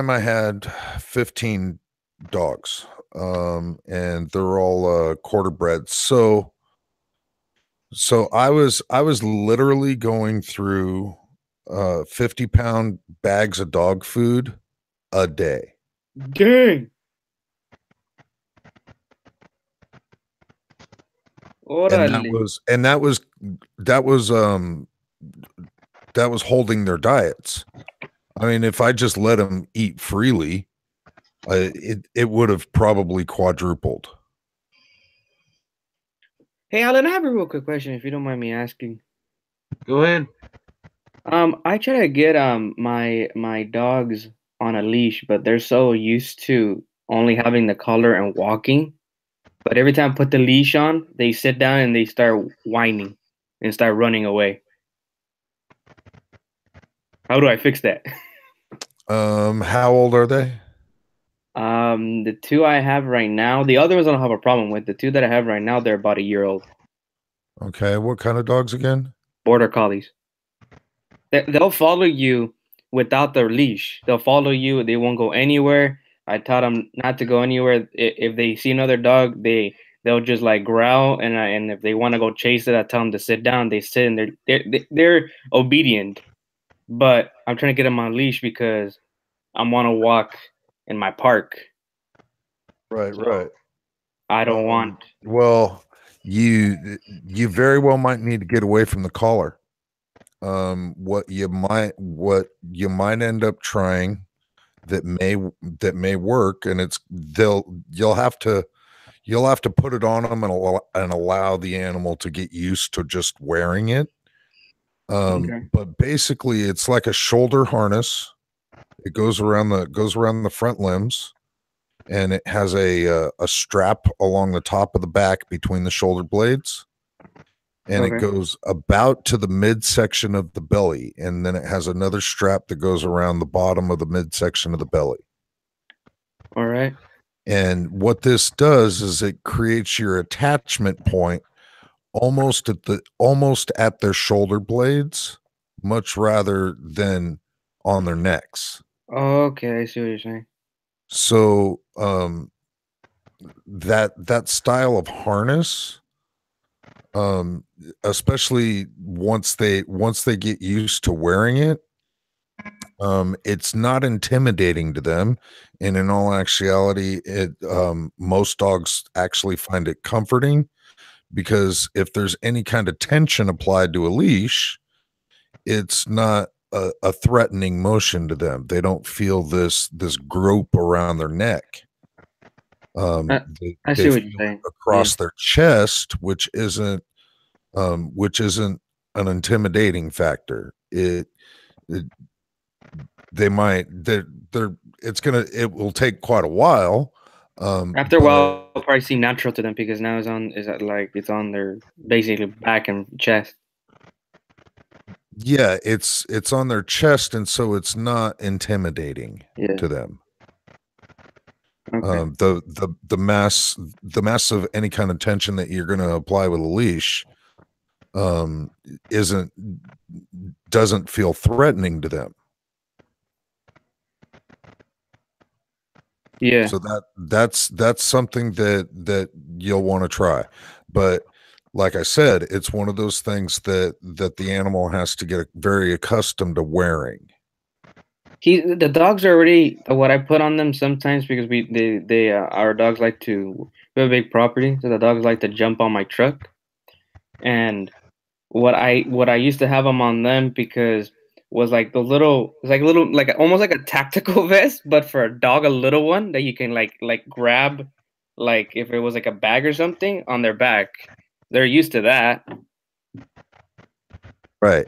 I had 15 dogs, and they're all quarterbreds. So I was literally going through 50-pound bags of dog food a day. Dang. And that Orale. was and that was that was that was holding their diets. I mean, if I just let them eat freely, it would have probably quadrupled. Hey, Alan, I have a real quick question, if you don't mind me asking. Go ahead. I try to get my dogs on a leash, but they're so used to only having the collar and walking. But every time I put the leash on, they sit down and they start whining and start running away. How do I fix that? How old are they? The two I have right now, the other ones I don't have a problem with. The two that I have right now, they're about a year old. Okay, what kind of dogs again? Border collies. They'll follow you without their leash. They'll follow you. They won't go anywhere. I taught them not to go anywhere. If they see another dog, they'll just like growl, and if they want to go chase it, I tell them to sit down. They sit and they're obedient. But I'm trying to get them on a leash because I want to walk in my park. Right, So right. I don't want. Well, you very well might need to get away from the collar. What you might end up trying that may work, and you'll have to put it on them and allow the animal to get used to just wearing it. Okay. But basically, it's like a shoulder harness. It goes around the front limbs, and it has a strap along the top of the back between the shoulder blades, and it Okay. goes about to the midsection of the belly, and then it has another strap that goes around the bottom of the midsection of the belly. All right. And what this does is it creates your attachment point almost at their shoulder blades, much rather than on their necks. Okay, I see what you're saying. So that style of harness, especially once they get used to wearing it, it's not intimidating to them, and in all actuality, it most dogs actually find it comforting, because if there's any kind of tension applied to a leash, it's not a threatening motion to them. They don't feel this grope around their neck. I They see what you're feel saying. it across their chest, which isn't an intimidating factor. It they might they're it will take quite a while. After a But while, it'll probably seem natural to them because now it's on their basically back and chest. yeah, it's on their chest, and so it's not intimidating Yeah. to them. Okay. The mass of any kind of tension that you're going to apply with a leash isn't doesn't feel threatening to them. Yeah. So that's something that you'll want to try. But like I said, it's one of those things that the animal has to get very accustomed to wearing. The dogs are already what I put on them sometimes because our dogs like to, we have a big property, so the dogs like to jump on my truck. And what I used to have them on them because was like the little, it's like a little, like almost like a tactical vest, but for a dog, a little one that you can like grab, like if it was like a bag or something on their back. They're used to that. Right.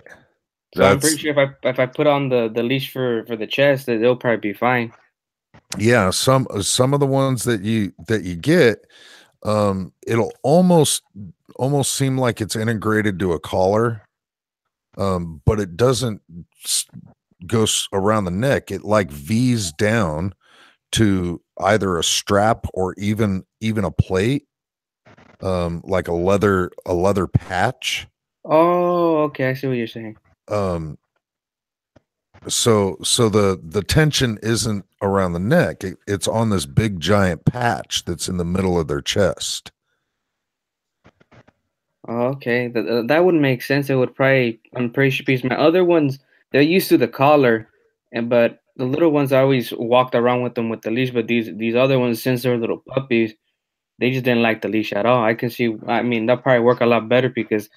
So I'm pretty sure if I put on the leash for the chest, that they'll probably be fine. Yeah, some of the ones that you get, it'll almost seem like it's integrated to a collar, but it doesn't go around the neck. It like V's down to either a strap or even a plate, like a leather patch. Oh, okay, I see what you're saying. So the tension isn't around the neck. It's on this big giant patch that's in the middle of their chest. Oh, okay, that would make sense. It would probably, I'm pretty sure, because my other ones, they're used to the collar, but the little ones, I always walked around with them with the leash, but these other ones, since they're little puppies, they just didn't like the leash at all. I can see. I mean, that probably work a lot better because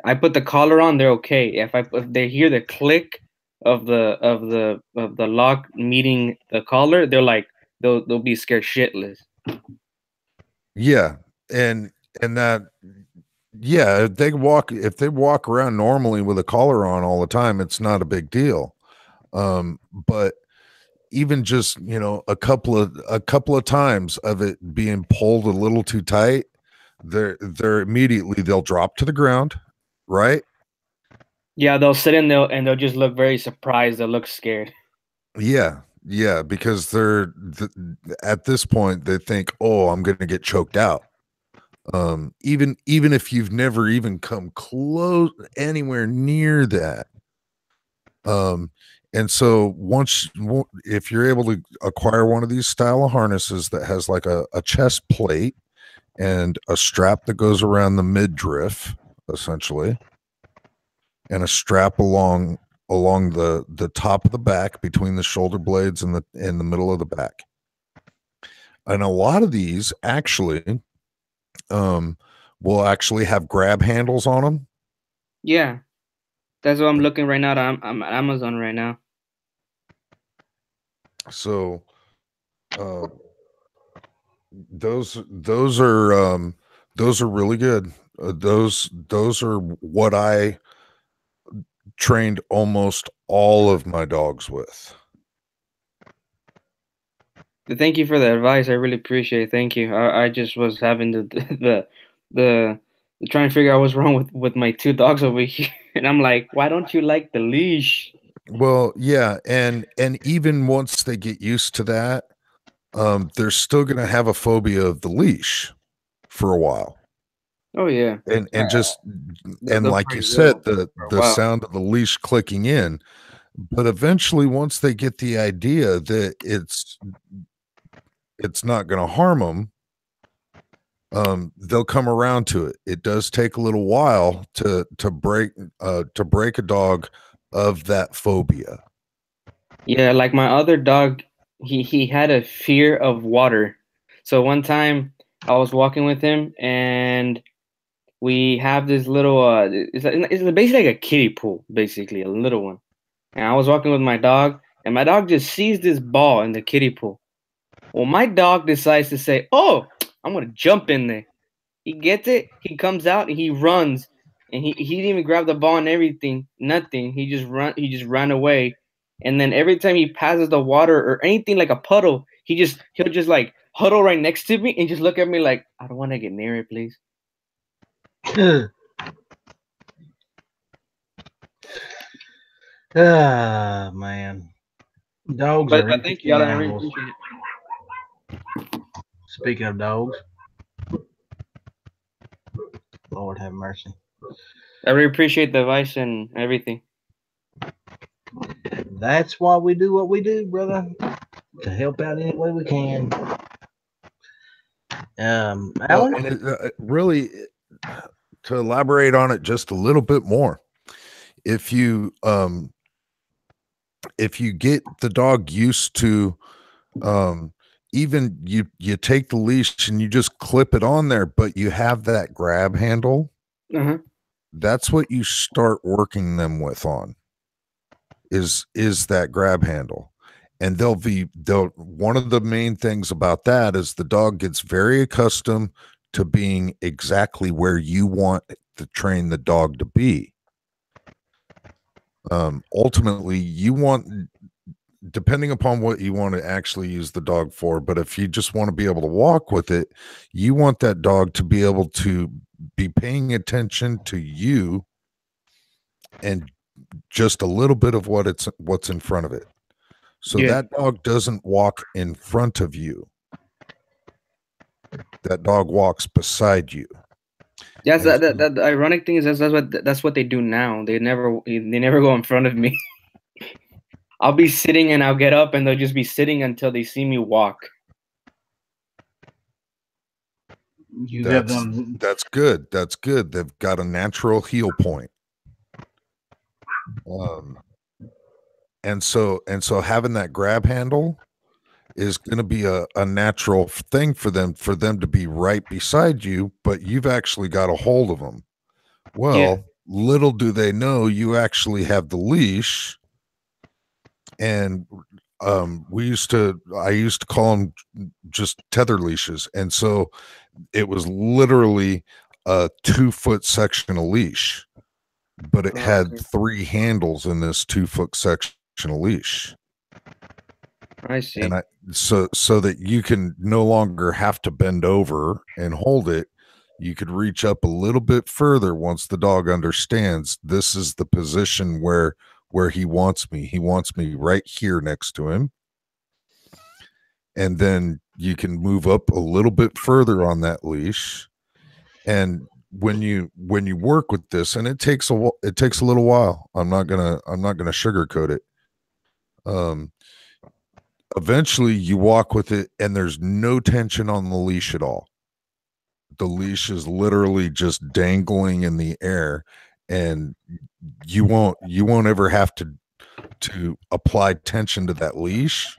I put the collar on, they're okay. If they hear the click of the lock meeting the collar, they'll be scared shitless. Yeah, and that yeah, if they walk around normally with a collar on all the time, it's not a big deal. But even just a couple of times of it being pulled a little too tight, they're immediately they'll drop to the ground, right? Yeah, they'll sit in there and they'll just look very surprised. They'll look scared. Yeah, because at this point they think, oh, I'm gonna get choked out. Even if you've never even come close anywhere near that. And so if you're able to acquire one of these style of harnesses that has like a chest plate and a strap that goes around the midriff, essentially, and a strap along the top of the back between the shoulder blades and the middle of the back. And a lot of these actually will actually have grab handles on them. Yeah, that's what I'm looking right now. I'm at Amazon right now. So those are really good. Those are what I trained almost all of my dogs with. Thank you for the advice. I really appreciate it. Thank you. I just was having the trying to figure out what's wrong with my two dogs over here, and I'm like, why don't you like the leash? Well, yeah, and even once they get used to that, they're still going to have a phobia of the leash for a while. Oh yeah, and just and they'll like you probably said, will the for a the while. sound of the leash clicking in. But eventually, once they get the idea that it's not going to harm them, they'll come around to it. It does take a little while to break a dog of that phobia. Yeah, like my other dog, he had a fear of water. So one time I was walking with him and we have this little it's basically like a kiddie pool, basically, a little one. And I was walking with my dog and my dog just sees this ball in the kiddie pool. Well, my dog decides to say, "Oh, I'm gonna jump in there." He gets it, he comes out and he runs. And he didn't even grab the ball and everything, nothing. He just ran away. And then every time he passes the water or anything like a puddle, he'll just like huddle right next to me and just look at me like, I don't want to get near it, please. Ah, man. Dogs But are thank you, interesting Alan. I really animals. appreciate it. Speaking of dogs, Lord have mercy. I really appreciate the advice and everything. That's why we do what we do, brother. To help out any way we can. Well, Alan? and really, to elaborate on it just a little bit more, if you get the dog used to even you take the leash and you just clip it on there, but you have that grab handle, that's what you start working them with on is that grab handle. And they'll one of the main things about that is the dog gets very accustomed to being exactly where you want to train the dog to be. Ultimately, you want, depending upon what you want to actually use the dog for, but if you just want to be able to walk with it, you want that dog to be able to be paying attention to you and just a little bit of what's in front of it. So that dog doesn't walk in front of you. That dog walks beside you. Yes, that the ironic thing is that's what they do now. They never go in front of me. I'll be sitting and I'll get up and they'll just be sitting until they see me walk. That's good. That's good. They've got a natural heel point. and so having that grab handle is going to be a natural thing for them to be right beside you, but you've actually got a hold of them. Well, little do they know you actually have the leash, and I used to call them just tether leashes, and so it was literally a 2-foot section of leash, but it had 3 handles in this 2-foot section of leash. I see. And so that you can no longer have to bend over and hold it. You could reach up a little bit further once the dog understands this is the position where he wants me. He wants me right here next to him. And then you can move up a little bit further on that leash. And when you work with this, and it takes a little while. I'm not gonna sugarcoat it. Eventually you walk with it and there's no tension on the leash at all. The leash is literally just dangling in the air, and you won't ever have to apply tension to that leash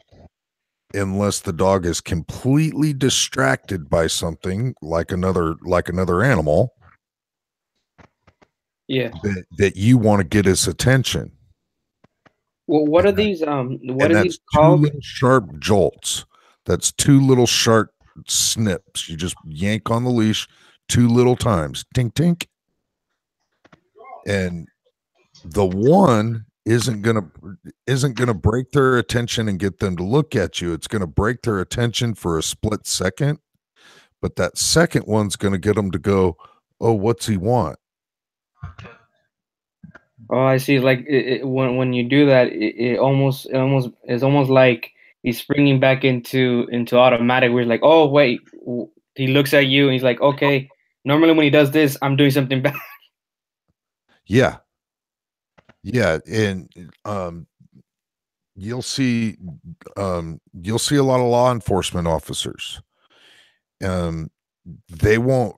unless the dog is completely distracted by something like another animal. Yeah. That you want to get its attention. Well, what are these? What are these called? 2 little sharp jolts. That's 2 little sharp snips. You just yank on the leash 2 little times. Tink, tink. And the one isn't gonna break their attention and get them to look at you. It's gonna break their attention for a split second, but that second one's gonna get them to go, oh, what's he want? Oh, I see. Like when you do that, it almost it's almost like he's springing back into automatic. Where he's like, oh wait, he looks at you and he's like, okay. Normally when he does this, I'm doing something bad. Yeah, and you'll see a lot of law enforcement officers. They won't.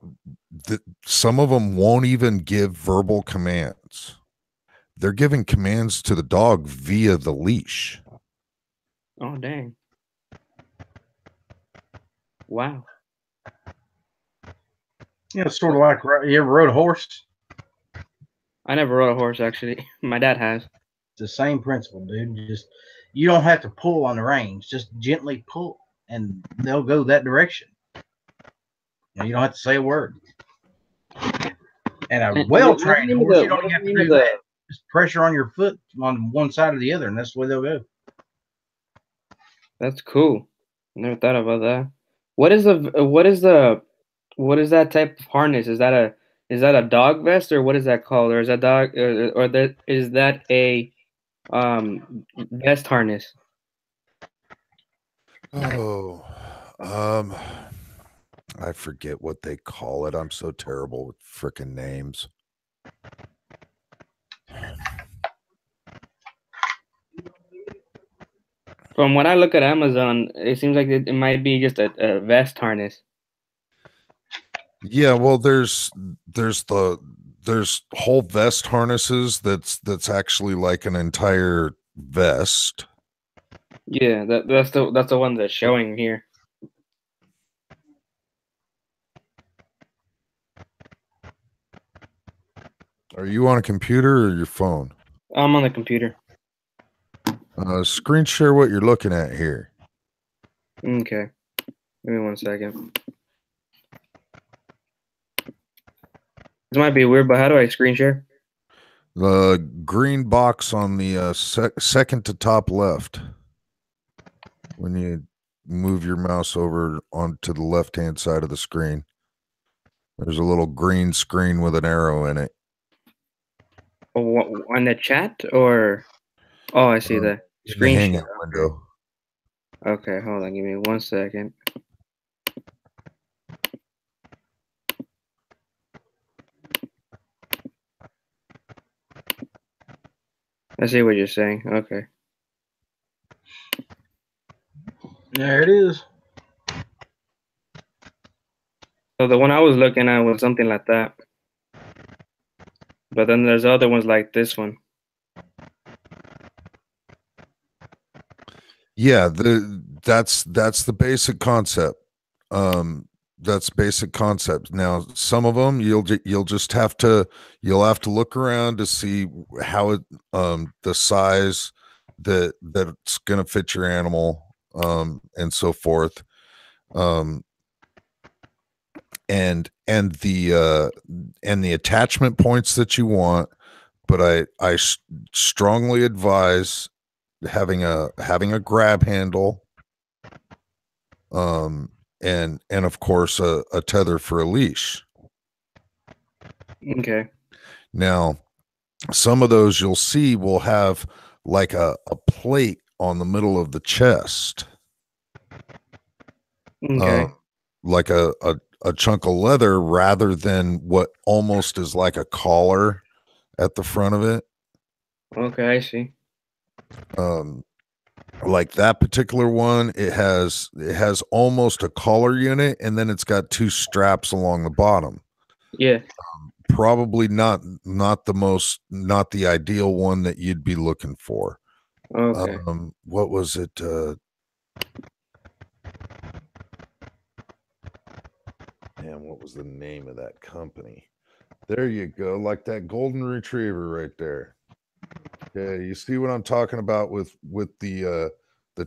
Some of them won't even give verbal commands. They're giving commands to the dog via the leash. Oh, dang. Wow. Yeah, it's sort of like, you ever rode a horse? I never rode a horse, actually. My dad has. It's the same principle, dude. You don't have to pull on the reins. Just gently pull, and they'll go that direction. You don't have to say a word. And a well-trained horse, you don't have to do that. Just pressure on your foot on one side or the other, and that's the way they'll go. That's cool. Never thought about that. What is that type of harness? Is that a dog vest, or what is that called? Or is that is that a vest harness? Oh, I forget what they call it. I'm so terrible with freaking names. From when I look at Amazon, it seems like it might be just a vest harness. Yeah, well, there's whole vest harnesses that's actually like an entire vest. Yeah, that's the one that's showing here. Are you on a computer or your phone? I'm on the computer. Screen share what you're looking at here. Okay. Give me 1 second. This might be weird, but how do I screen share? The green box on the second to top left. When you move your mouse over onto the left-hand side of the screen, there's a little green screen with an arrow in it. Oh, on the chat, or? Oh, I see the screen Hangout window. Okay, hold on. Give me 1 second. I see what you're saying. Okay. There it is. So the one I was looking at was something like that. But then there's other ones like this one. Yeah, that's the basic concept. That's basic concept. Now, some of them you'll just have to look around to see how it the size that's going to fit your animal and so forth. And the attachment points that you want, but I strongly advise having a grab handle, and of course a tether for a leash. Okay. Now, some of those you'll see will have like a plate on the middle of the chest, Okay. like a chunk of leather rather than what almost is like a collar at the front of it. Okay, I see. Like that particular one, it has almost a collar unit, and then it's got two straps along the bottom. Yeah. Probably not the ideal one that you'd be looking for. Okay. What was it? What was the name of that company? There you go, like that golden retriever right there. Okay, you see what I'm talking about with the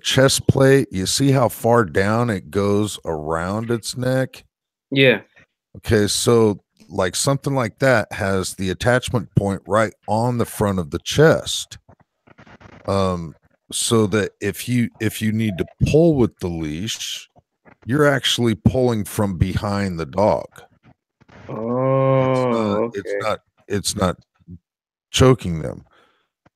chest plate? You see how far down it goes around its neck? Yeah. Okay, so like something like that has the attachment point right on the front of the chest. So that if you need to pull with the leash, you're actually pulling from behind the dog. Oh, okay. It's not choking them.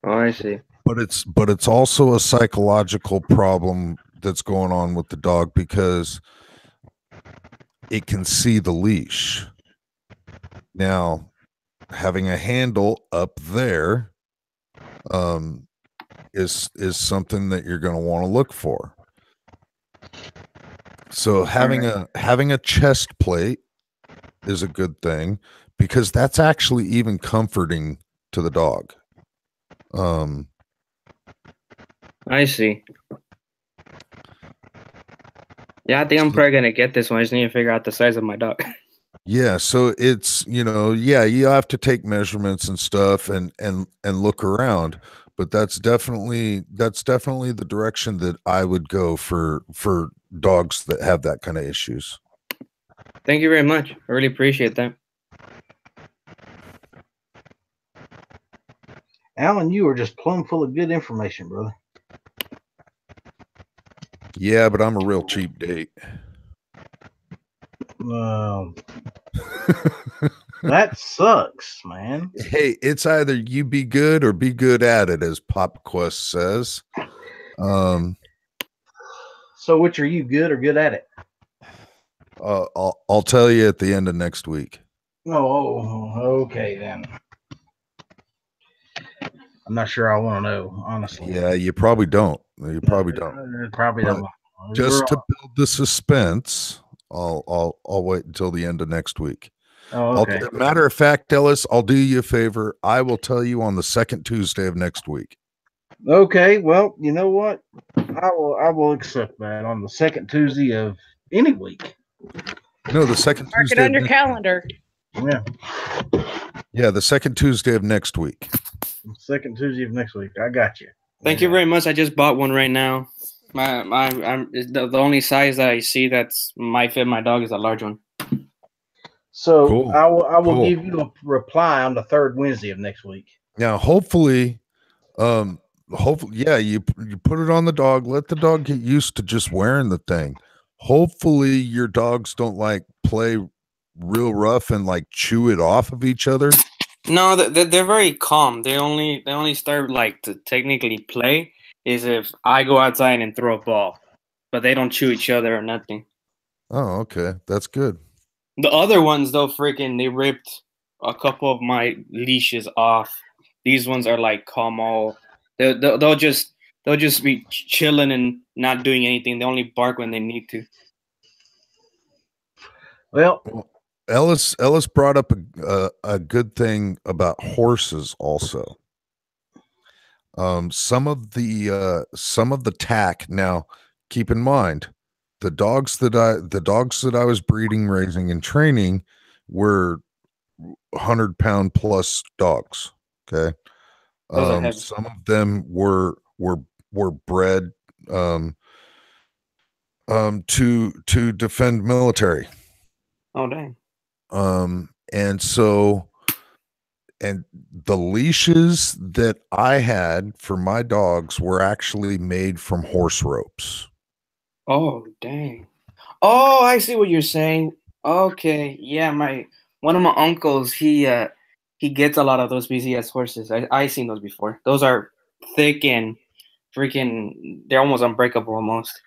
Oh, I see. But it's also a psychological problem that's going on with the dog because it can see the leash. Now, having a handle up there is something that you're going to want to look for. So having a chest plate is a good thing because that's actually even comforting to the dog. I see. Yeah, I think I'm probably gonna get this one. I just need to figure out the size of my dog. Yeah, so it's you have to take measurements and stuff and look around, but that's definitely the direction that I would go for dogs that have that kind of issues. Thank you very much. I really appreciate that. Alan, you are just plumb full of good information, brother. Yeah, but I'm a real cheap date. That sucks, man. Hey, it's either you be good or be good at it, as Pop Quest says. So which are you, good or good at it? I'll tell you at the end of next week. Oh, okay then. I'm not sure I want to know, honestly. Yeah, you probably don't. You probably don't. Probably don't. Just to build the suspense, I'll wait until the end of next week. Oh, okay. Matter of fact, Ellis, I'll do you a favor. I will tell you on the second Tuesday of next week. Okay, well, you know what? I will accept that on the second Tuesday of any week. No, the second Mark Tuesday it on your calendar. Yeah. Yeah, the second Tuesday of next week. Second Tuesday of next week. I got you. Thank you very much. I just bought one right now. The only size that I see that's might fit my dog is a large one. So cool. I will give you a reply on the third Wednesday of next week. Now, hopefully, yeah, you put it on the dog. Let the dog get used to just wearing the thing. Hopefully, your dogs don't like play real rough and like chew it off of each other. No, they're very calm. They only start like to technically play is if I go outside and throw a ball, but they don't chew each other or nothing. Oh, okay, that's good. The other ones though, freaking, they ripped a couple of my leashes off. These ones are like calm all. They'll just be chilling and not doing anything. They only bark when they need to. Well, Ellis brought up a good thing about horses also. Some of the tack. Now, keep in mind, the dogs that I was breeding, raising, and training were 100-pound plus dogs. Okay. Those are heavy. Some of them were bred to defend military. Oh dang. And so, and the leashes that I had for my dogs were actually made from horse ropes. Oh dang. Oh, I see what you're saying. Okay, yeah, one of my uncles, he gets a lot of those BCS horses. I seen those before. Those are thick and freaking. They're almost unbreakable, almost.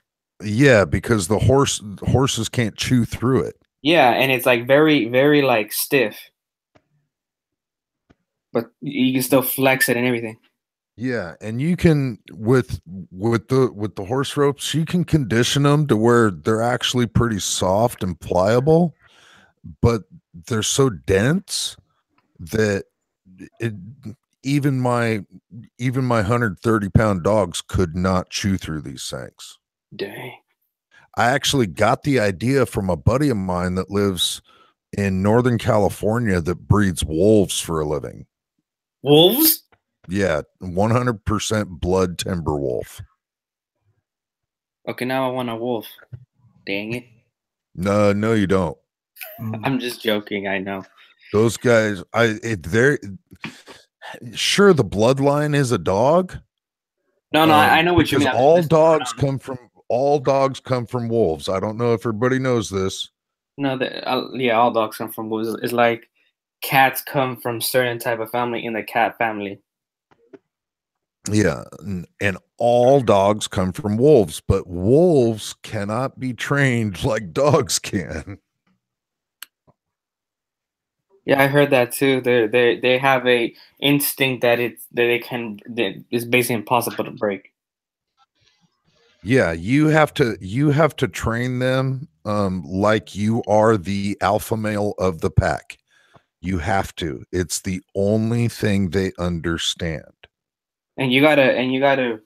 Yeah, because the horses can't chew through it. Yeah, and it's like very, very like stiff, but you can still flex it and everything. Yeah, and you can with the horse ropes, you can condition them to where they're actually pretty soft and pliable, but they're so dense that it even my 130-pound dogs could not chew through these things. Dang. I actually got the idea from a buddy of mine that lives in Northern California that breeds wolves for a living. Wolves? Yeah, 100% blood timber wolf. Okay, now I want a wolf. Dang it. No, you don't. I'm just joking. I know. Those guys, they're sure the bloodline is a dog. No, I know what you mean. All dogs come from wolves. I don't know if everybody knows this. No, yeah, all dogs come from wolves. It's like cats come from certain type of family in the cat family. Yeah, and all dogs come from wolves, but wolves cannot be trained like dogs can. Yeah, I heard that too. They have a instinct that it's basically impossible to break. Yeah, you have to train them like you are the alpha male of the pack. You have to. It's the only thing they understand. And you gotta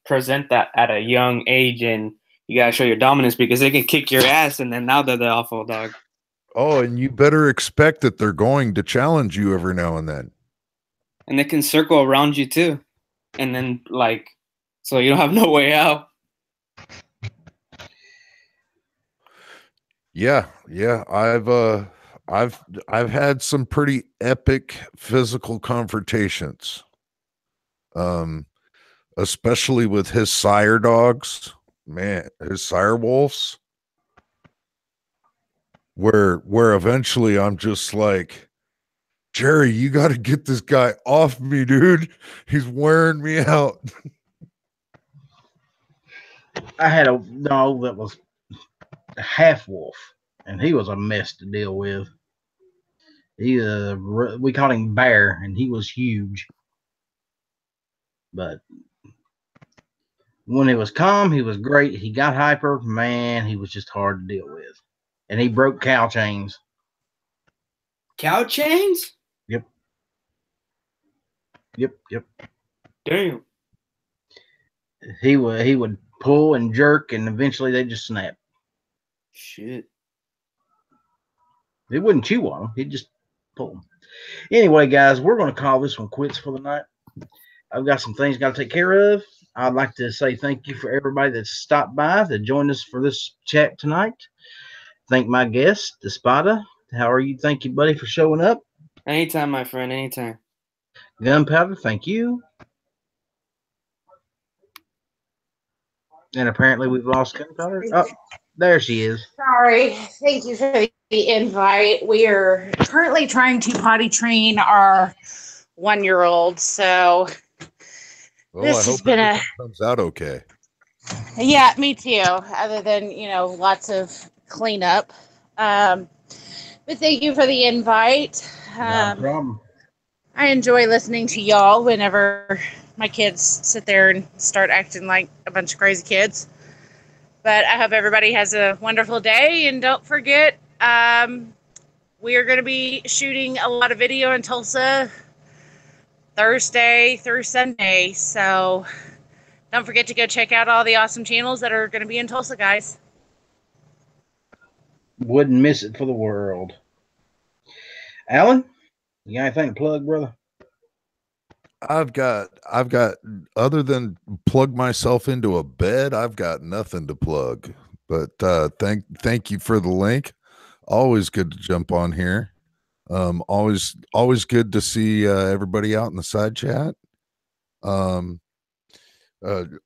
present that at a young age, and you gotta show your dominance because they can kick your ass, and then now they're the alpha dog. Oh, and you better expect that they're going to challenge you every now and then. And they can circle around you too, and then so you don't have no way out. Yeah. I've had some pretty epic physical confrontations. Especially with his sire dogs, man, his sire wolves, where eventually I'm just like, Jerry, you got to get this guy off me, dude. He's wearing me out. I had a dog that was a half wolf, and he was a mess to deal with. We called him Bear, and he was huge. But when he was calm, he was great. He got hyper, man, he was just hard to deal with. And he broke cow chains. Cow chains? Yep. Damn. He would pull and jerk, and eventually they just snap. Shit. He wouldn't chew on them. He'd just pull them. Anyway, guys, we're going to call this one quits for the night. I've got some things got to take care of. I'd like to say thank you for everybody that stopped by to join us for this chat tonight. Thank my guest, Espada. How are you? Thank you, buddy, for showing up. Anytime, my friend. Anytime. Gunpowder, thank you. And apparently we've lost Gunpowder. Oh, there she is. Sorry. Thank you for the invite. We are currently trying to potty train our 1-year-old, so this has been comes out okay. Yeah, me too. Other than lots of cleanup. But thank you for the invite. No problem. I enjoy listening to y'all whenever my kids sit there and start acting like a bunch of crazy kids. But I hope everybody has a wonderful day. And don't forget, we are going to be shooting a lot of video in Tulsa Thursday through Sunday. So don't forget to go check out all the awesome channels that are going to be in Tulsa, guys. Wouldn't miss it for the world. Alan, you got anything to plug, brother? I've got other than plug myself into a bed, I've got nothing to plug. But thank you for the link. Always good to jump on here. Always good to see everybody out in the side chat.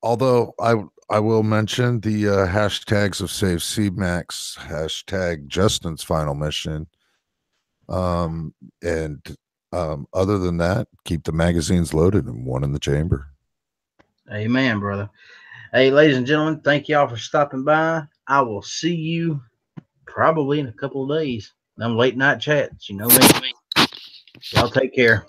Although I will mention the hashtags of Save CMAX, hashtag Justin's final mission. And other than that, keep the magazines loaded and one in the chamber. Amen, brother. Hey, ladies and gentlemen, thank y'all for stopping by. I will see you probably in a couple of days. Them late night chats, you know me. Y'all take care.